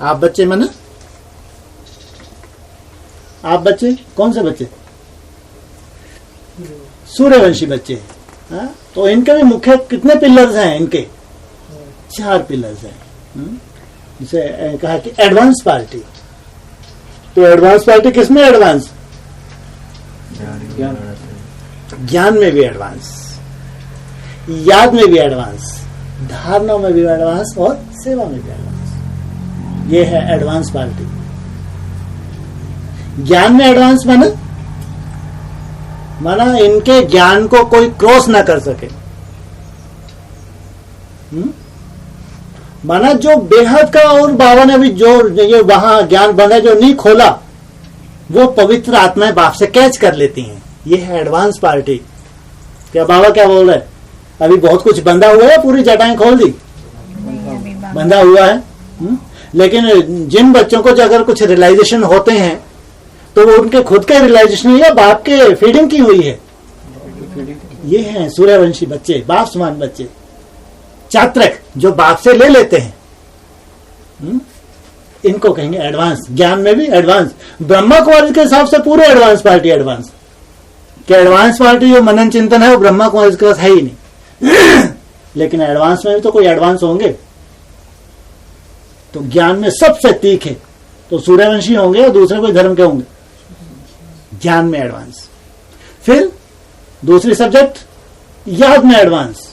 आप बच्चे माने आप बच्चे कौन से बच्चे? सूर्यवंशी बच्चे। तो इनके भी मुख्य कितने पिलर्स हैं? इनके 4 पिलर्स हैं। जिसे कहा कि एडवांस पार्टी। तो एडवांस पार्टी किसमें एडवांस? ज्ञान में भी एडवांस, याद में भी एडवांस, धारणा में भी एडवांस और सेवा में भी एडवांस। ये है एडवांस पार्टी। ज्ञान में एडवांस माना इनके ज्ञान को कोई क्रॉस ना कर सके। माना जो बेहद का, और बाबा ने भी जो ये वहां ज्ञान बना जो नहीं खोला, वो पवित्र आत्माएं बाप से कैच कर लेती हैं। ये है एडवांस पार्टी। क्या बाबा क्या बोल रहे हैं? अभी बहुत कुछ बंधा हुआ है, पूरी जटाएं खोल दी, बंधा हुआ है। लेकिन जिन बच्चों को जो अगर कुछ रियलाइजेशन होते हैं तो वो उनके खुद के रियलाइजेशन या बाप के फीडिंग की हुई है। ये हैं सूर्यवंशी बच्चे, बाप समान बच्चे, चात्रक जो बाप से ले लेते हैं। इनको कहेंगे एडवांस। ज्ञान में भी एडवांस। ब्रह्मा कुमारी के हिसाब से पूरे एडवांस पार्टी एडवांस। क्या एडवांस पार्टी जो मनन चिंतन है वो ब्रह्मा कुमारी के पास है ही नहीं। लेकिन एडवांस में भी तो कोई एडवांस होंगे। तो ज्ञान में सबसे तीखे तो सूर्यवंशी होंगे और दूसरे कोई धर्म के होंगे। ज्ञान में एडवांस। फिर दूसरी सब्जेक्ट याद में एडवांस।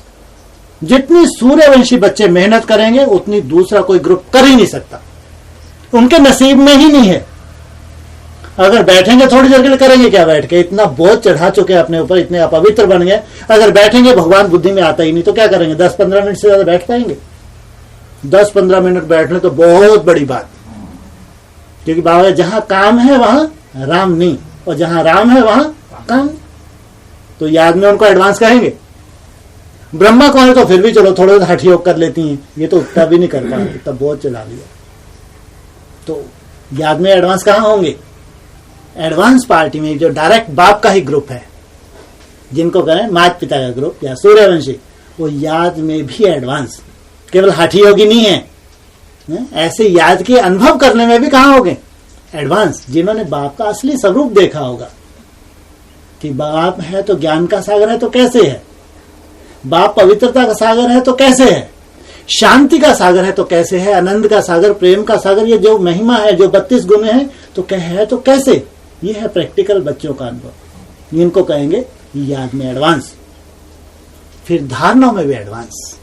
जितनी सूर्यवंशी बच्चे मेहनत करेंगे उतनी दूसरा कोई ग्रुप कर ही नहीं सकता, उनके नसीब में ही नहीं है। अगर बैठेंगे थोड़ी देर के लिए, करेंगे क्या बैठ के? इतना बोझ चढ़ा चुके अपने ऊपर, इतने अपवित्र बन गए। अगर बैठेंगे भगवान बुद्धि में आता ही नहीं तो क्या करेंगे? 10-15 मिनट से ज्यादा बैठ पाएंगे? 10-15 मिनट बैठ ले तो बहुत बड़ी बात। क्योंकि बाबा जहां काम है वहां राम नहीं, और जहां राम है वहां काम। तो याद में उनको एडवांस कहेंगे। ब्रह्मा कुमारी तो फिर भी चलो थोड़ा हठ योग कर लेती हैं, ये तो उतना भी नहीं कर पा रही, तब बहुत चला लिया। तो याद में एडवांस कहां होंगे? एडवांस पार्टी में जो डायरेक्ट बाप का ही ग्रुप है, जिनको कहें माता पिता का ग्रुप या सूर्यवंशी, वो याद में भी एडवांस। केवल हठी योगी नहीं है, ऐसे याद के अनुभव करने में भी कहां होंगे? एडवांस। जिन्होंने बाप का असली स्वरूप देखा होगा कि बाप है तो ज्ञान का सागर है तो कैसे है, बाप पवित्रता का सागर है तो कैसे है, शांति का सागर है तो कैसे है, आनंद का सागर, प्रेम का सागर, ये जो महिमा है, जो 32 गुण है तो क्या है तो कैसे। ये है प्रैक्टिकल बच्चों का अनुभव। इनको कहेंगे याद में एडवांस। फिर धारणा में भी एडवांस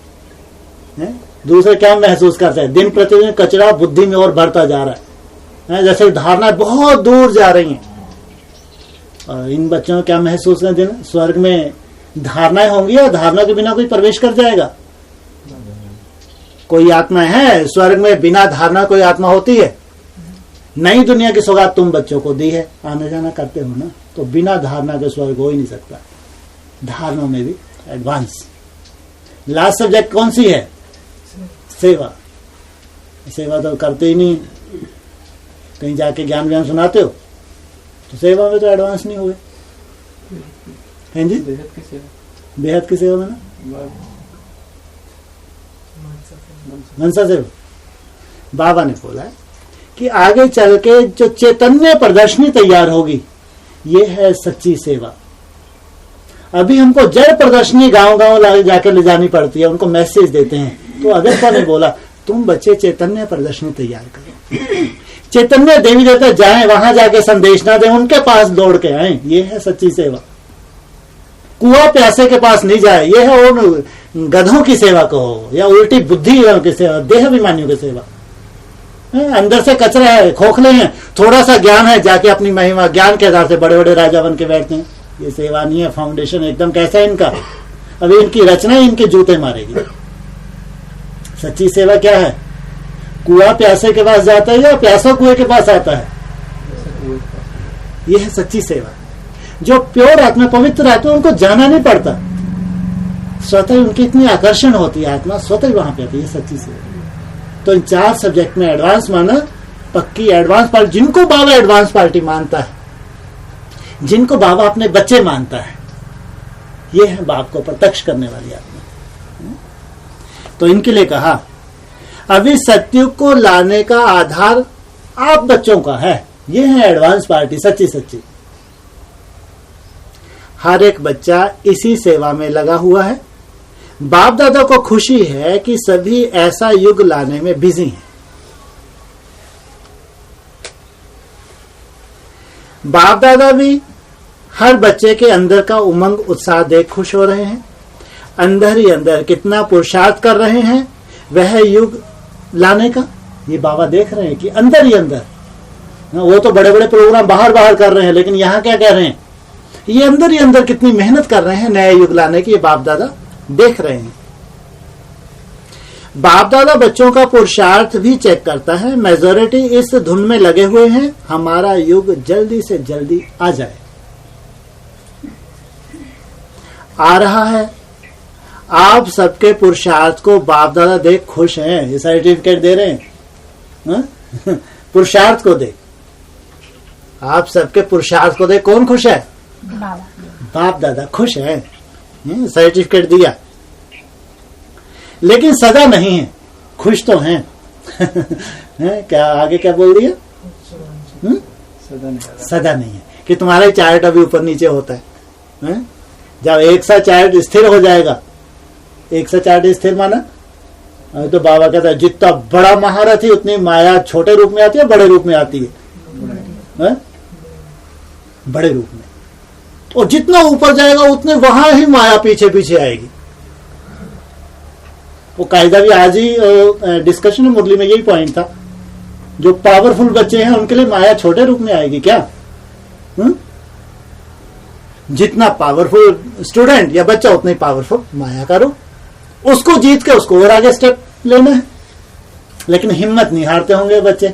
है। दूसरे क्या महसूस करते हैं? दिन प्रतिदिन कचरा बुद्धि में और बढ़ता जा रहा है, जैसे धारणा बहुत दूर जा रही है। और इन बच्चों को क्या महसूस है? दिन स्वर्ग में धारणाएं होंगी या धारणा के बिना कोई प्रवेश कर जाएगा? कोई आत्मा है स्वर्ग में? बिना धारणा कोई आत्मा होती है? नई दुनिया की सौगात तुम बच्चों को दी है, आने जाना करते हो ना, तो बिना धारणा के स्वर्ग हो ही नहीं सकता। धारणा में भी एडवांस। लास्ट सब्जेक्ट कौन सी है? सेवा। सेवा तो करते ही नहीं, कहीं जाके ज्ञान व्यान सुनाते हो तो सेवा में तो एडवांस नहीं हुए हैं जी। बेहद की सेवा में ना, मनसा सेवा। बाबा ने बोला कि आगे चल के जो चैतन्य प्रदर्शनी तैयार होगी, ये है सच्ची सेवा। अभी हमको जड़ प्रदर्शनी गांव गांव जाके ले जानी पड़ती है, उनको मैसेज देते हैं। तो अगस्त्य ने बोला तुम बच्चे चैतन्य प्रदर्शनी तैयार करो, चैतन्य देवी देवता जाएं, वहां जाके संदेश ना दें, उनके पास दौड़ के आए। ये है सच्ची सेवा। कुआं प्यासे के पास नहीं जाए, ये है उन गधों की सेवा कहो या उल्टी बुद्धि की सेवा, देह अभिमानियों की सेवा। अंदर से कचरा है, खोखले हैं, थोड़ा सा ज्ञान है, जाके अपनी महिमा ज्ञान के आधार से बड़े बड़े राजा बन के बैठते हैं। ये सेवा नहीं है। फाउंडेशन एकदम कैसा है इनका, अभी इनकी रचना ही इनके जूते मारेगी। सच्ची सेवा क्या है? कुआं प्यासे के पास जाता है या प्यासा कुएं के पास आता है? यह है सच्ची सेवा। जो प्योर आत्मा, पवित्र आत्मा, उनको जाना नहीं पड़ता, स्वतः उनकी इतनी आकर्षण होती है, आत्मा स्वतः ही वहां पे आती है। सच्ची सेवा। तो इन 4 सब्जेक्ट में एडवांस माना, पक्की एडवांस पार्टी, जिनको बाबा एडवांस पार्टी मानता है, जिनको बाबा अपने बच्चे मानता है, ये है बाप को प्रत्यक्ष करने वाली आत्मा। तो इनके लिए कहा अभी सत्युग को लाने का आधार आप बच्चों का है। ये है एडवांस पार्टी, सच्ची सच्ची। हर एक बच्चा इसी सेवा में लगा हुआ है। बाप दादा को खुशी है कि सभी ऐसा युग लाने में बिजी हैं। बाप दादा भी हर बच्चे के अंदर का उमंग उत्साह देख खुश हो रहे हैं। अंदर ही अंदर कितना पुरुषार्थ कर रहे हैं वह युग लाने का, ये बाबा देख रहे हैं कि अंदर ही अंदर। वो तो बड़े बड़े प्रोग्राम बाहर बाहर कर रहे हैं, लेकिन यहाँ क्या कह रहे हैं, ये अंदर ही अंदर कितनी मेहनत कर रहे हैं नया युग लाने की, ये बाप दादा देख रहे हैं। बाप दादा बच्चों का पुरुषार्थ भी चेक करता है। मेजॉरिटी इस धुन में लगे हुए हैं, हमारा युग जल्दी से जल्दी आ जाए। आ रहा है। आप सबके पुरुषार्थ को बाप दादा देख खुश हैं। ये सर्टिफिकेट दे रहे हैं, पुरुषार्थ को देख, आप सबके पुरुषार्थ को देख कौन खुश है? बाप दादा खुश है, सर्टिफिकेट दिया। लेकिन सदा नहीं है, खुश तो हैं। क्या आगे क्या बोल दिया? सदा नहीं है कि तुम्हारा चार्ट अभी ऊपर नीचे होता है। जब एक सा चार्ट स्थिर हो जाएगा, एक सा चार्ट स्थिर माना, तो बाबा कहता है जितना बड़ा महारथी उतनी माया छोटे रूप में आती है, बड़े रूप में आती है, बड़े रूप में। और जितना ऊपर जाएगा उतने वहां ही माया पीछे पीछे आएगी। वो कायदा भी आज ही डिस्कशन में मुरली में यही पॉइंट था, जो पावरफुल बच्चे हैं उनके लिए माया छोटे रूप में आएगी क्या? जितना पावरफुल स्टूडेंट या बच्चा उतना ही पावरफुल माया का रूप। उसको जीत के उसको और आगे स्टेप लेना है, लेकिन हिम्मत नहीं हारते होंगे बच्चे,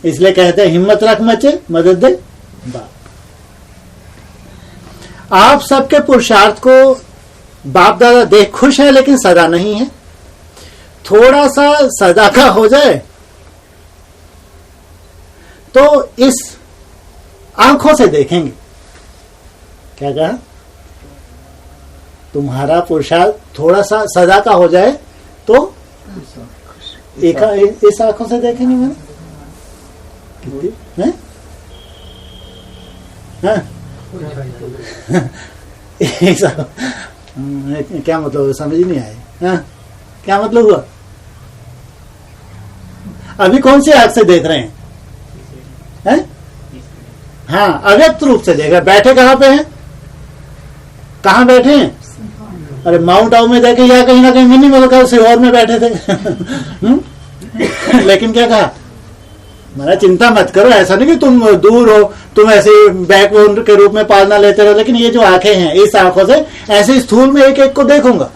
इसलिए कहते हैं हिम्मत रख बच्चे, मदद दे बाप। आप सबके पुरुषार्थ को बाप दादा देख खुश है, लेकिन सदा नहीं है। थोड़ा सा सदा का हो जाए तो इस आंखों से देखेंगे। क्या कहा? तुम्हारा पुरुषार्थ थोड़ा सा सदा का हो जाए तो इस आंखों से देखेंगे। मैंने कितनी क्या मतलब समझ नहीं आया? क्या मतलब हुआ? अभी कौन सी आंख से देख रहे हैं? हाँ, अव्यक्त रूप से देख रहे। बैठे कहाँ पे हैं? कहाँ बैठे हैं? अरे माउंट आबू में देखे या कहीं ना कहीं मिनी मलका सीहोर में बैठे थे। लेकिन क्या कहा? मेरा चिंता मत करो, ऐसा नहीं कि तुम दूर हो, तुम ऐसे बैकबोन के रूप में पालना लेते रहो, लेकिन ये जो आंखें हैं, इस आंखों से ऐसे स्थूल में एक एक को देखूंगा।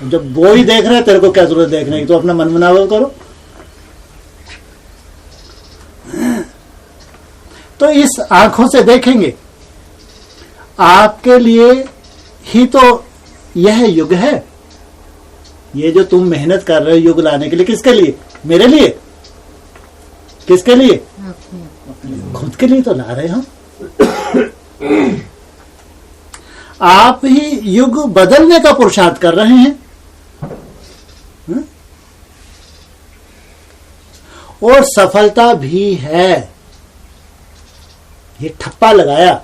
जब वो ही देख रहे हैं, तेरे को क्या जरूरत देखने की? तो अपना मन मनावल करो। तो इस आंखों से देखेंगे। आपके लिए ही तो यह युग है। ये जो तुम मेहनत कर रहे हो युग लाने के लिए, किसके लिए? मेरे लिए? किसके लिए? खुद के लिए तो ला रहे हो। आप ही युग बदलने का पुरुषार्थ कर रहे हैं। और सफलता भी है। ये ठप्पा लगाया,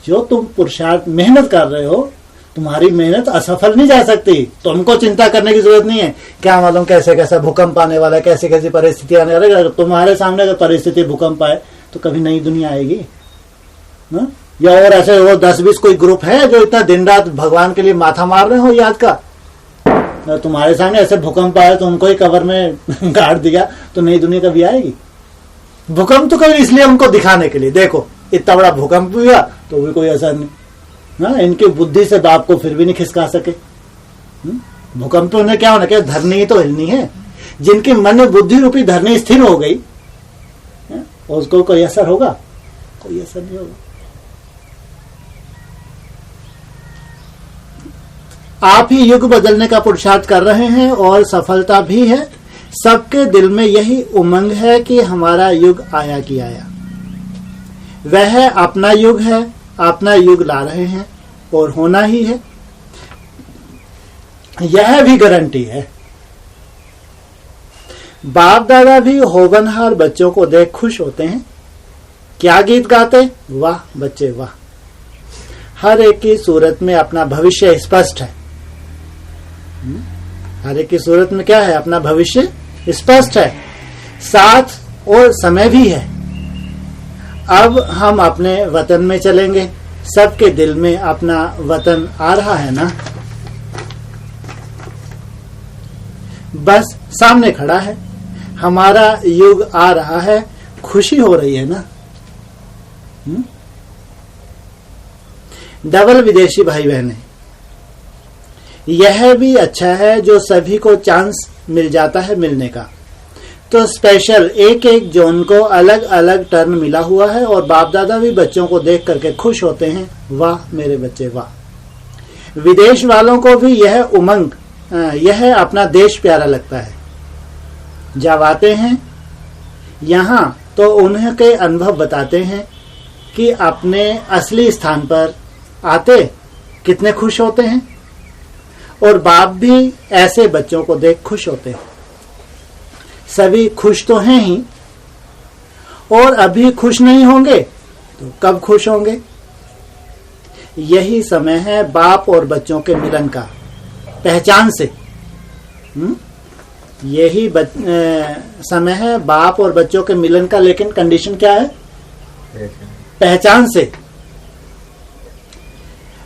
जो तुम पुरुषार्थ मेहनत कर रहे हो, तुम्हारी मेहनत असफल नहीं जा सकती। तुमको चिंता करने की जरूरत नहीं है, क्या मालूम कैसे कैसा भूकंप आने वाला है, कैसे कैसी परिस्थिति आने वाली है। तुम्हारे सामने अगर परिस्थिति भूकंप आए तो कभी नई दुनिया आएगी ना? या और ऐसे वो 10-20 कोई ग्रुप है जो इतना दिन रात भगवान के लिए माथा मार रहे हो याद का। तुम्हारे सामने ऐसे भूकंप आया तो उनको ही कवर में गाड़ दिया तो नई दुनिया कभी आएगी? भूकंप तो कभी इसलिए उनको दिखाने के लिए, देखो इतना बड़ा भूकंप हुआ तो भी कोई असर नहीं ना। इनकी बुद्धि से बाप को फिर भी नहीं खिसका सके। भूकंप में क्या होना, क्या धरनी ही तो हिलनी है। जिनकी मन में बुद्धि रूपी धरनी स्थिर हो गई उसको कोई असर होगा? कोई असर नहीं होगा। आप ही युग बदलने का पुरुषार्थ कर रहे हैं और सफलता भी है। सबके दिल में यही उमंग है कि हमारा युग आया कि आया। वह अपना युग है, अपना युग ला रहे हैं और होना ही है, यह भी गारंटी है। बाप दादा भी होनहार बच्चों को देख खुश होते हैं। क्या गीत गाते, वाह बच्चे वाह। हर एक की सूरत में अपना भविष्य स्पष्ट है। हर एक की सूरत में क्या है, अपना भविष्य स्पष्ट है, साथ और समय भी है। अब हम अपने वतन में चलेंगे। सबके दिल में अपना वतन आ रहा है ना, बस सामने खड़ा है। हमारा युग आ रहा है, खुशी हो रही है ना। डबल विदेशी भाई बहने, यह भी अच्छा है जो सभी को चांस मिल जाता है मिलने का। तो स्पेशल एक एक जोन को अलग अलग टर्न मिला हुआ है और बाप दादा भी बच्चों को देख करके खुश होते हैं, वाह मेरे बच्चे वाह। विदेश वालों को भी यह उमंग, यह अपना देश प्यारा लगता है। जब आते हैं यहाँ तो उनके अनुभव बताते हैं कि अपने असली स्थान पर आते कितने खुश होते हैं। और बाप भी ऐसे बच्चों को देख खुश होते हैं। सभी खुश तो हैं ही, और अभी खुश नहीं होंगे तो कब खुश होंगे? यही समय है बाप और बच्चों के मिलन का, पहचान से। यही समय है बाप और बच्चों के मिलन का, लेकिन कंडीशन क्या है? पहचान से।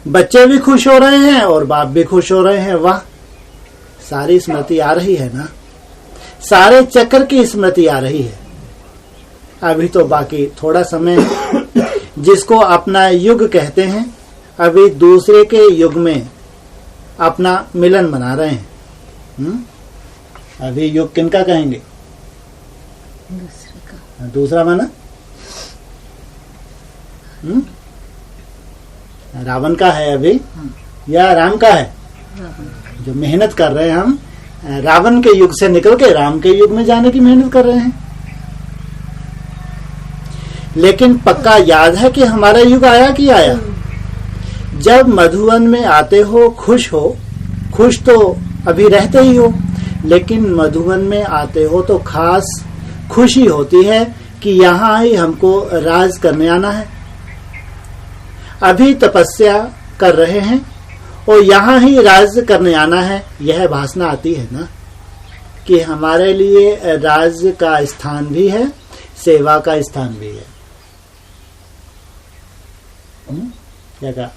बच्चे भी खुश हो रहे हैं और बाप भी खुश हो रहे हैं, वाह। सारी स्मृति आ रही है ना, सारे चक्र की स्मृति आ रही है। अभी तो बाकी थोड़ा समय जिसको अपना युग कहते हैं, अभी दूसरे के युग में अपना मिलन मना रहे हैं। अभी युग किनका कहेंगे? दूसरे का। दूसरा माना रावण का है अभी, या राम का है? जो मेहनत कर रहे हैं हम, रावण के युग से निकल के राम के युग में जाने की मेहनत कर रहे हैं। लेकिन पक्का याद है कि हमारा युग आया कि आया। जब मधुवन में आते हो, खुश तो अभी रहते ही हो, लेकिन मधुवन में आते हो तो खास खुशी होती है कि यहाँ ही हमको राज करने आना है। अभी तपस्या कर रहे हैं और यहाँ ही राज करने आना है। यह भाषणा आती है ना कि हमारे लिए राज का स्थान भी है, सेवा का स्थान भी है। क्या कहा?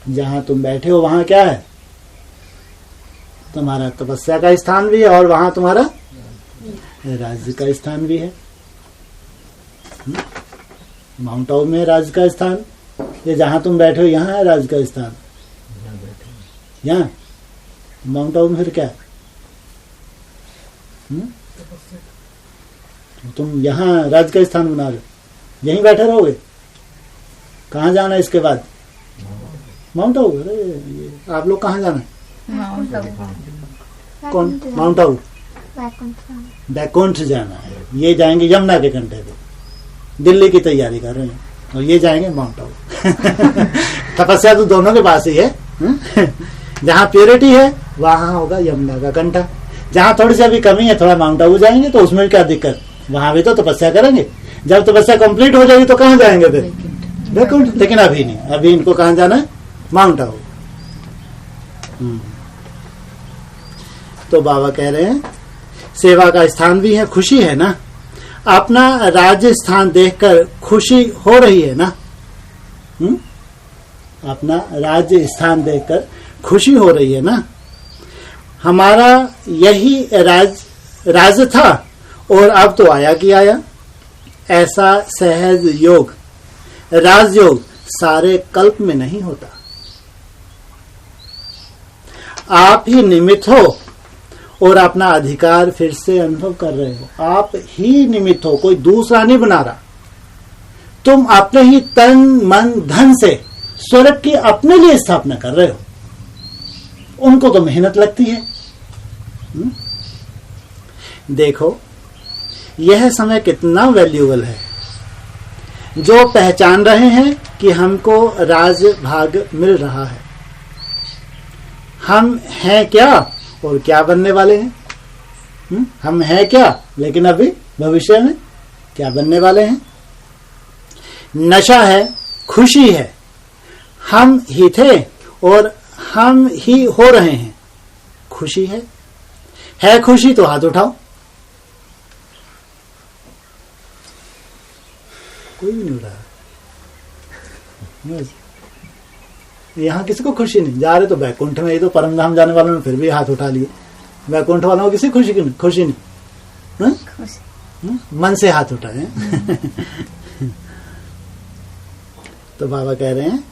जहां तुम बैठे हो वहां क्या है? तुम्हारा तपस्या का स्थान भी है और वहां तुम्हारा राज्य का स्थान भी है। माउंट आबू में राज्य का स्थान, ये जहां तुम बैठे हो यहाँ है राज्य का स्थान। यहाँ माउंट आबू में फिर क्या? तुम यहाँ राज्य का स्थान बना रहे हो, यहीं बैठे रहोगे? कहाँ जाना है इसके बाद? माउंट आबू। अरे आप लोग कहाँ जाना है? कौन? माउंट आबू, बैकुंठ जाना है। ये जाएंगे यमुना के कंठे पे। दिल्ली की तैयारी कर रहे हैं और ये जाएंगे माउंट आबू। तपस्या तो दोनों के पास ही है। जहाँ प्योरिटी है वहां होगा यमुना का कंठा, जहाँ थोड़ी सी अभी कमी है थोड़ा माउंट आबू जाएंगे तो उसमें क्या दिक्कत, वहां भी तो तपस्या करेंगे। जब तपस्या कंप्लीट हो जाएगी तो कहाँ जाएंगे फिर वैकुंठ। लेकिन अभी नहीं, अभी इनको कहाँ जाना है, माउंट आबू। तो बाबा कह रहे हैं सेवा का स्थान भी है, खुशी है ना, अपना राज्य स्थान देखकर खुशी हो रही है ना। अपना राज्य स्थान देखकर खुशी हो रही है ना। हमारा यही राज था और अब तो आया कि आया। ऐसा सहज योग, राजयोग सारे कल्प में नहीं होता। आप ही निमित्त हो और अपना अधिकार फिर से अनुभव कर रहे हो। आप ही निमित्त हो, कोई दूसरा नहीं बना रहा। तुम अपने ही तन मन धन से स्वर्ग की अपने लिए स्थापना कर रहे हो। उनको तो मेहनत लगती है। देखो यह समय कितना वैल्यूएबल है। जो पहचान रहे हैं कि हमको राज भाग मिल रहा है। हम हैं क्या और क्या बनने वाले हैं। हम हैं क्या, लेकिन अभी भविष्य में क्या बनने वाले हैं। नशा है, खुशी है, हम ही थे और हम ही हो रहे हैं। खुशी है खुशी तो हाथ उठाओ। कोई भी नहीं उठा रहा। यहाँ किसी को खुशी नहीं। जा रहे तो वैकुंठ में, ये तो परम धाम जाने वालों ने फिर भी हाथ उठा लिए। वैकुंठ वालों को किसी खुशी नहीं। मन से हाथ उठाए। तो बाबा कह रहे हैं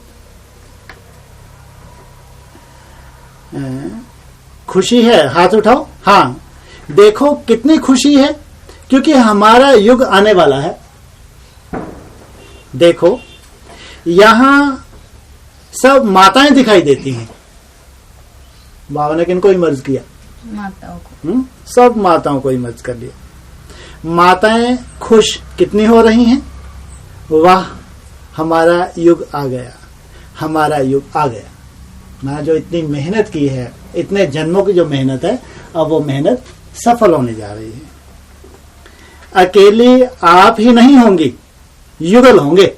खुशी है, हाथ उठाओ। हाँ देखो कितनी खुशी है, क्योंकि हमारा युग आने वाला है। देखो यहां सब माताएं दिखाई देती हैं। बाबा ने किनको इमर्ज किया, माताओं को। सब माताओं को इमर्ज कर लिया। माताएं खुश कितनी हो रही हैं। वाह हमारा युग आ गया, हमारा युग आ गया। ना जो इतनी मेहनत की है, इतने जन्मों की जो मेहनत है, अब वो मेहनत सफल होने जा रही है। अकेली आप ही नहीं होंगी, युगल होंगे।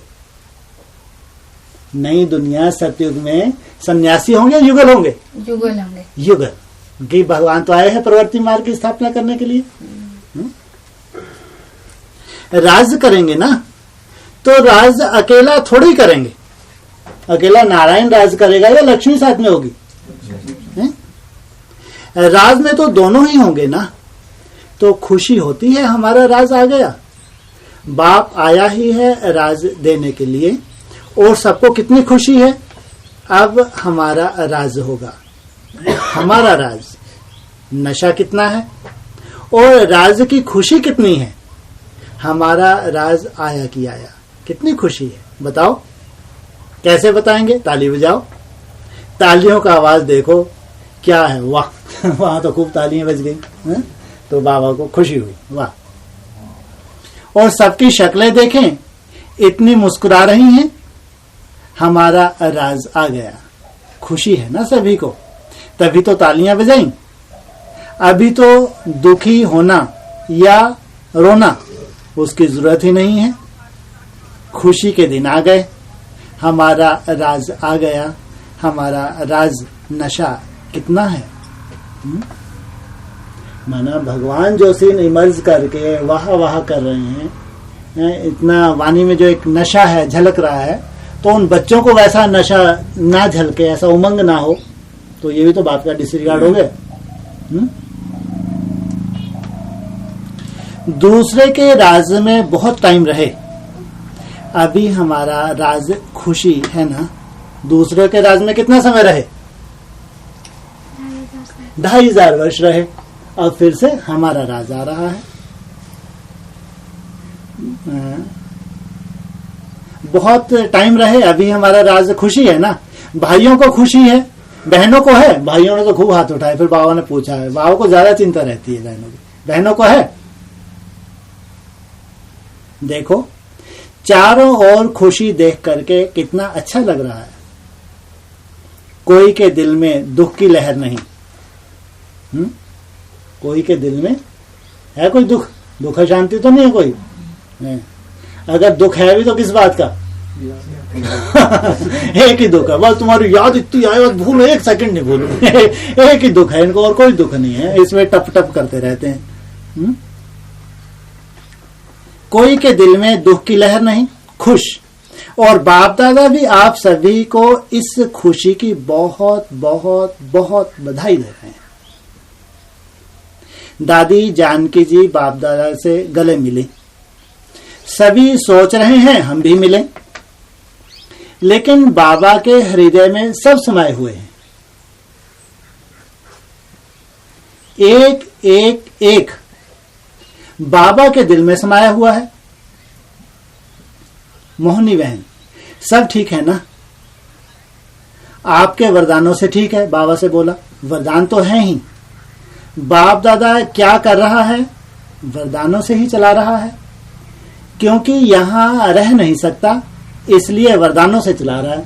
नई दुनिया सतयुग में सन्यासी होंगे, युगल होंगे। युगल होंगे। युगल कि भगवान तो आए हैं प्रवृत्ति मार्ग की स्थापना करने के लिए। राज करेंगे ना, तो राज अकेला थोड़ी करेंगे। अकेला नारायण राज करेगा या लक्ष्मी साथ में होगी। राज में तो दोनों ही होंगे ना। तो खुशी होती है हमारा राज आ गया। बाप आया ही है राज देने के लिए, और सबको कितनी खुशी है। अब हमारा राज होगा, हमारा राज। नशा कितना है और राज की खुशी कितनी है। हमारा राज आया कि आया, कितनी खुशी है। बताओ कैसे बताएंगे। ताली बजाओ, तालियों का आवाज देखो क्या है। वाह वहां तो खूब तालियां बज गई। तो बाबा को खुशी हुई, वाह। और सबकी शक्लें देखें, इतनी मुस्कुरा रही हैं। हमारा राज आ गया। खुशी है ना सभी को, तभी तो तालियां बजाई। अभी तो दुखी होना या रोना उसकी जरूरत ही नहीं है। खुशी के दिन आ गए, हमारा राज आ गया। हमारा राज नशा कितना है। माना भगवान जो सीन इमर्ज करके वाह वाह कर रहे हैं, इतना वाणी में जो एक नशा है झलक रहा है, तो उन बच्चों को वैसा नशा ना झलके, ऐसा उमंग ना हो, तो ये भी तो बात का डिसरिगार्ड हो गया। दूसरे के राज में बहुत टाइम रहे। अभी हमारा राज खुशी है ना। दूसरे के राज में कितना समय रहे, 2500 वर्ष रहे। अब फिर से हमारा राज आ रहा है। बहुत टाइम रहे, अभी हमारा राज खुशी है ना। भाइयों को खुशी है, बहनों को है। भाइयों ने तो खूब हाथ उठाए। फिर बाबा ने पूछा है, बाबा को ज्यादा चिंता रहती है बहनों की। बहनों को है। देखो चारों ओर खुशी देख करके कितना अच्छा लग रहा है। कोई के दिल में दुख की लहर नहीं। कोई के दिल में है कोई दुख? दुख शांति तो नहीं है कोई है। अगर दुख है भी तो किस बात का? एक ही दुख है बस, तुम्हारी याद इतनी आए और भूलो, एक सेकंड नहीं भूलो। एक ही दुख है इनको और कोई दुख नहीं है, इसमें टप टप करते रहते हैं। कोई के दिल में दुख की लहर नहीं, खुश। और बाप दादा भी आप सभी को इस खुशी की बहुत बहुत बहुत बधाई दे रहे हैं। दादी जानकी जी बाप दादा से गले मिली। सभी सोच रहे हैं हम भी मिलें, लेकिन बाबा के हृदय में सब समाये हुए हैं। एक एक एक बाबा के दिल में समाया हुआ है। मोहनी बहन, सब ठीक है ना? आपके वरदानों से ठीक है? बाबा से बोला, वरदान तो है ही। बाप दादा क्या कर रहा है? वरदानों से ही चला रहा है, क्योंकि यहां रह नहीं सकता इसलिए वरदानों से चला रहा है।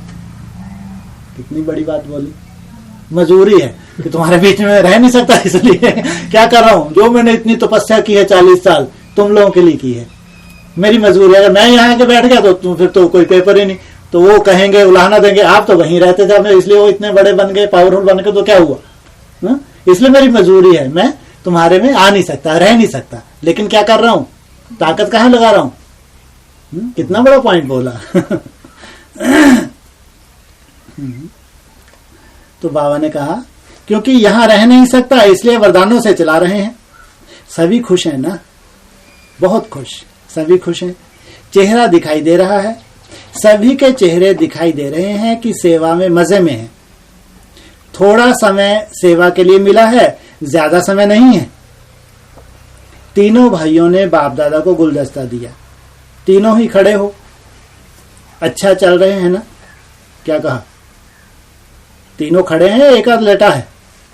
कितनी बड़ी बात बोली। मजबूरी है कि तुम्हारे बीच में रह नहीं सकता इसलिए क्या कर रहा हूं, जो मैंने इतनी तपस्या की है 40 साल तुम लोगों के लिए की है, मेरी मजबूरी है। अगर मैं यहाँ आके बैठ गया तो फिर तो कोई पेपर ही नहीं, तो वो कहेंगे, उलाहना देंगे, आप तो वहीं रहते थे, इसलिए वो इतने बड़े बन गए, पावरफुल बन गए, तो क्या हुआ? इसलिए मेरी मजबूरी है, मैं तुम्हारे में आ नहीं सकता, रह नहीं सकता। लेकिन क्या कर रहा हूं? ताकत कहां लगा रहा हूं? कितना बड़ा पॉइंट बोला। तो बाबा ने कहा क्योंकि यहां रह नहीं सकता इसलिए वरदानों से चला रहे हैं। सभी खुश हैं ना? बहुत खुश, सभी खुश हैं। चेहरा दिखाई दे रहा है, सभी के चेहरे दिखाई दे रहे हैं कि सेवा में मजे में है। थोड़ा समय सेवा के लिए मिला है, ज्यादा समय नहीं है। तीनों भाइयों ने बाप दादा को गुलदस्ता दिया। तीनों ही खड़े हो। अच्छा चल रहे हैं ना? क्या कहा? तीनों खड़े हैं, एक आध लेटा है,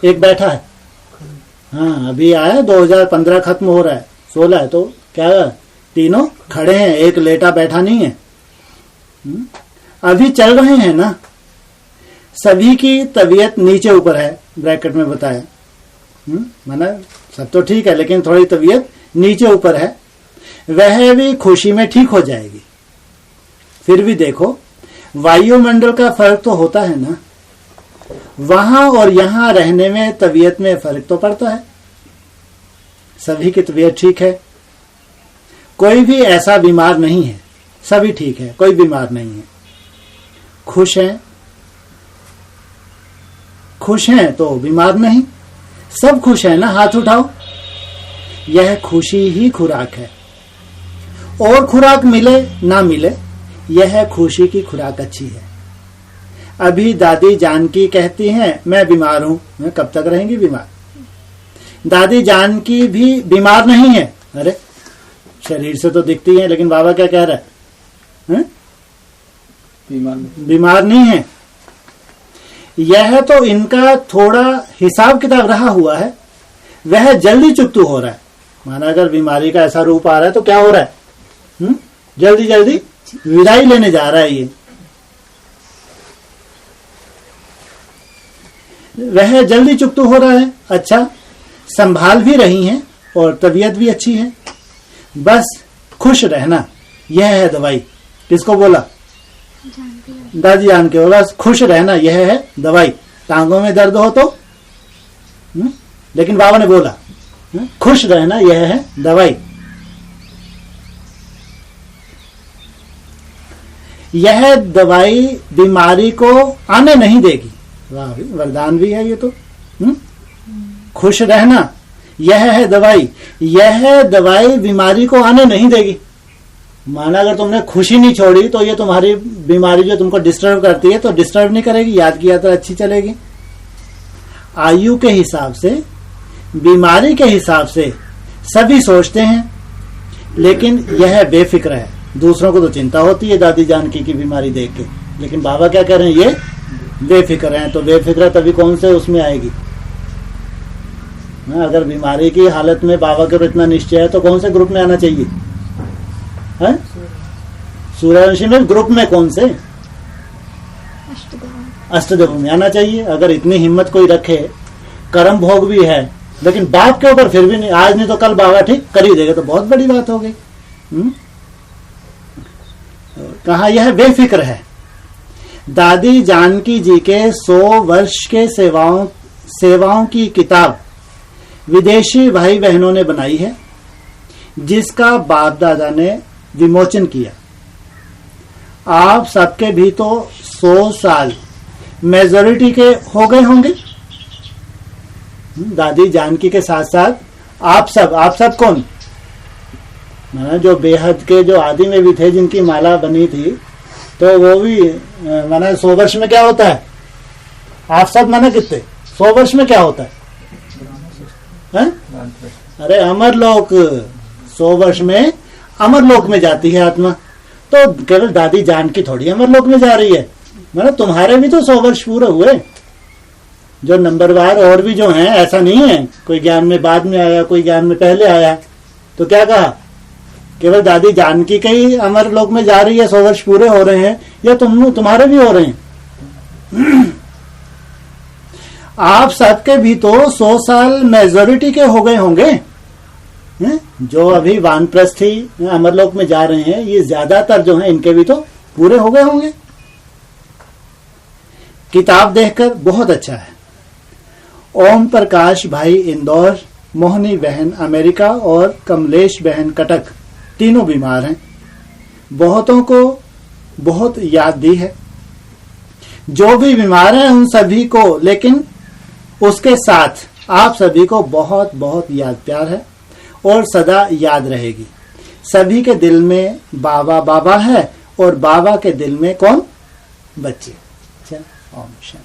एक बैठा है। हाँ, अभी आया, 2015 खत्म हो रहा है, 16 है, तो क्या तीनों खड़े हैं, एक लेटा बैठा नहीं है। अभी चल रहे हैं ना? सभी की तबीयत नीचे ऊपर है, ब्रैकेट में बताया। माना सब तो ठीक है, लेकिन थोड़ी तबीयत नीचे ऊपर है। वह भी खुशी में ठीक हो जाएगी। फिर भी देखो, वायुमंडल का फर्क तो होता है ना? वहां और यहां रहने में तबीयत में फर्क तो पड़ता है। सभी की तबीयत ठीक है, कोई भी ऐसा बीमार नहीं है, सभी ठीक है, कोई बीमार नहीं है। खुश हैं, खुश हैं तो बीमार नहीं। सब खुश हैं ना? हाथ उठाओ। यह खुशी ही खुराक है। और खुराक मिले ना मिले, यह खुशी की खुराक अच्छी है। अभी दादी जानकी कहती हैं मैं बीमार हूं। मैं कब तक रहेंगी बीमार? दादी जानकी भी बीमार नहीं है। अरे शरीर से तो दिखती है, लेकिन बाबा क्या कह रहा है? बीमार नहीं है। यह तो इनका थोड़ा हिसाब किताब रहा हुआ है, वह जल्दी चुकतू हो रहा है। माना अगर बीमारी का ऐसा रूप आ रहा है तो क्या हो रहा है? जल्दी जल्दी विदाई लेने जा रहा है ये। वह जल्दी चुकतू हो रहा है। अच्छा, संभाल भी रही हैं और तबीयत भी अच्छी है। बस खुश रहना, यह है दवाई। किसको बोला? दादी जान के। बस खुश रहना, यह है दवाई। टांगों में दर्द हो तो लेकिन बाबा ने बोला खुश रहना, यह है दवाई। यह दवाई बीमारी को आने नहीं देगी। वाह, वरदान भी है ये तो। खुश रहना, यह है दवाई। यह दवाई बीमारी को आने नहीं देगी। माना अगर तुमने खुशी नहीं छोड़ी तो ये तुम्हारी बीमारी जो तुमको डिस्टर्ब करती है तो डिस्टर्ब नहीं करेगी, याद की यात्रा अच्छी चलेगी। आयु के हिसाब से, बीमारी के हिसाब से सभी सोचते हैं, लेकिन यह बेफिक्र है। दूसरों को तो चिंता होती है दादी जानकी की बीमारी देख के, लेकिन बाबा क्या कह रहे हैं? ये बेफिक्र हैं। तो बेफिक्र तभी कौन से उसमें आएगी? अगर बीमारी की हालत में बाबा के इतना निश्चय है तो कौन से ग्रुप में आना चाहिए? है सूर्यवंशी में ग्रुप में कौन से? अष्टदेव। अष्टदेव में आना चाहिए। अगर इतनी हिम्मत कोई रखे, कर्म भोग भी है, लेकिन बाप के ऊपर फिर भी नहीं, आज नहीं तो कल बाबा ठीक कर ही देगा, तो बहुत बड़ी बात हो गई। कहा यह बेफिक्र है। दादी जानकी जी के 100 वर्ष के सेवाओं की किताब विदेशी भाई बहनों ने बनाई है, जिसका बाप दादा ने विमोचन किया। आप सबके भी तो 100 साल मेजोरिटी के हो गए होंगे। दादी जानकी के साथ साथ आप सब कौन? माना जो बेहद के जो आदि में भी थे, जिनकी माला बनी थी, तो वो भी माना 100 वर्ष में क्या होता है? आप सब माना कितने 100 वर्ष में क्या होता है? अरे अमरलोक, 100 वर्ष में अमरलोक में जाती है आत्मा। तो केवल दादी जानकी थोड़ी अमरलोक में जा रही है, मतलब तुम्हारे भी तो 100 वर्ष पूरे हुए। जो नंबरवार और भी जो हैं, ऐसा नहीं है कोई ज्ञान में बाद में आया, कोई ज्ञान में पहले आया। तो क्या कहा? केवल दादी जानकी के ही अमरलोक में जा रही है, 100 वर्ष पूरे हो रहे हैं, या तुम्हारे भी हो रहे हैं? आप सबके भी तो 100 साल मेजोरिटी के हो गए होंगे। जो अभी वानप्रस्थी अमरलोक में जा रहे हैं, ये ज्यादातर जो हैं, इनके भी तो पूरे हो गए होंगे। किताब देखकर बहुत अच्छा है। ओम प्रकाश भाई इंदौर, मोहनी बहन अमेरिका और कमलेश बहन कटक, तीनों बीमार हैं। बहुतों को बहुत याद दी है। जो भी बीमार हैं उन सभी को, लेकिन उसके साथ आप सभी को बहुत बहुत याद प्यार है और सदा याद रहेगी। सभी के दिल में बाबा बाबा है और बाबा के दिल में कौन? बच्चे। ओम शांति।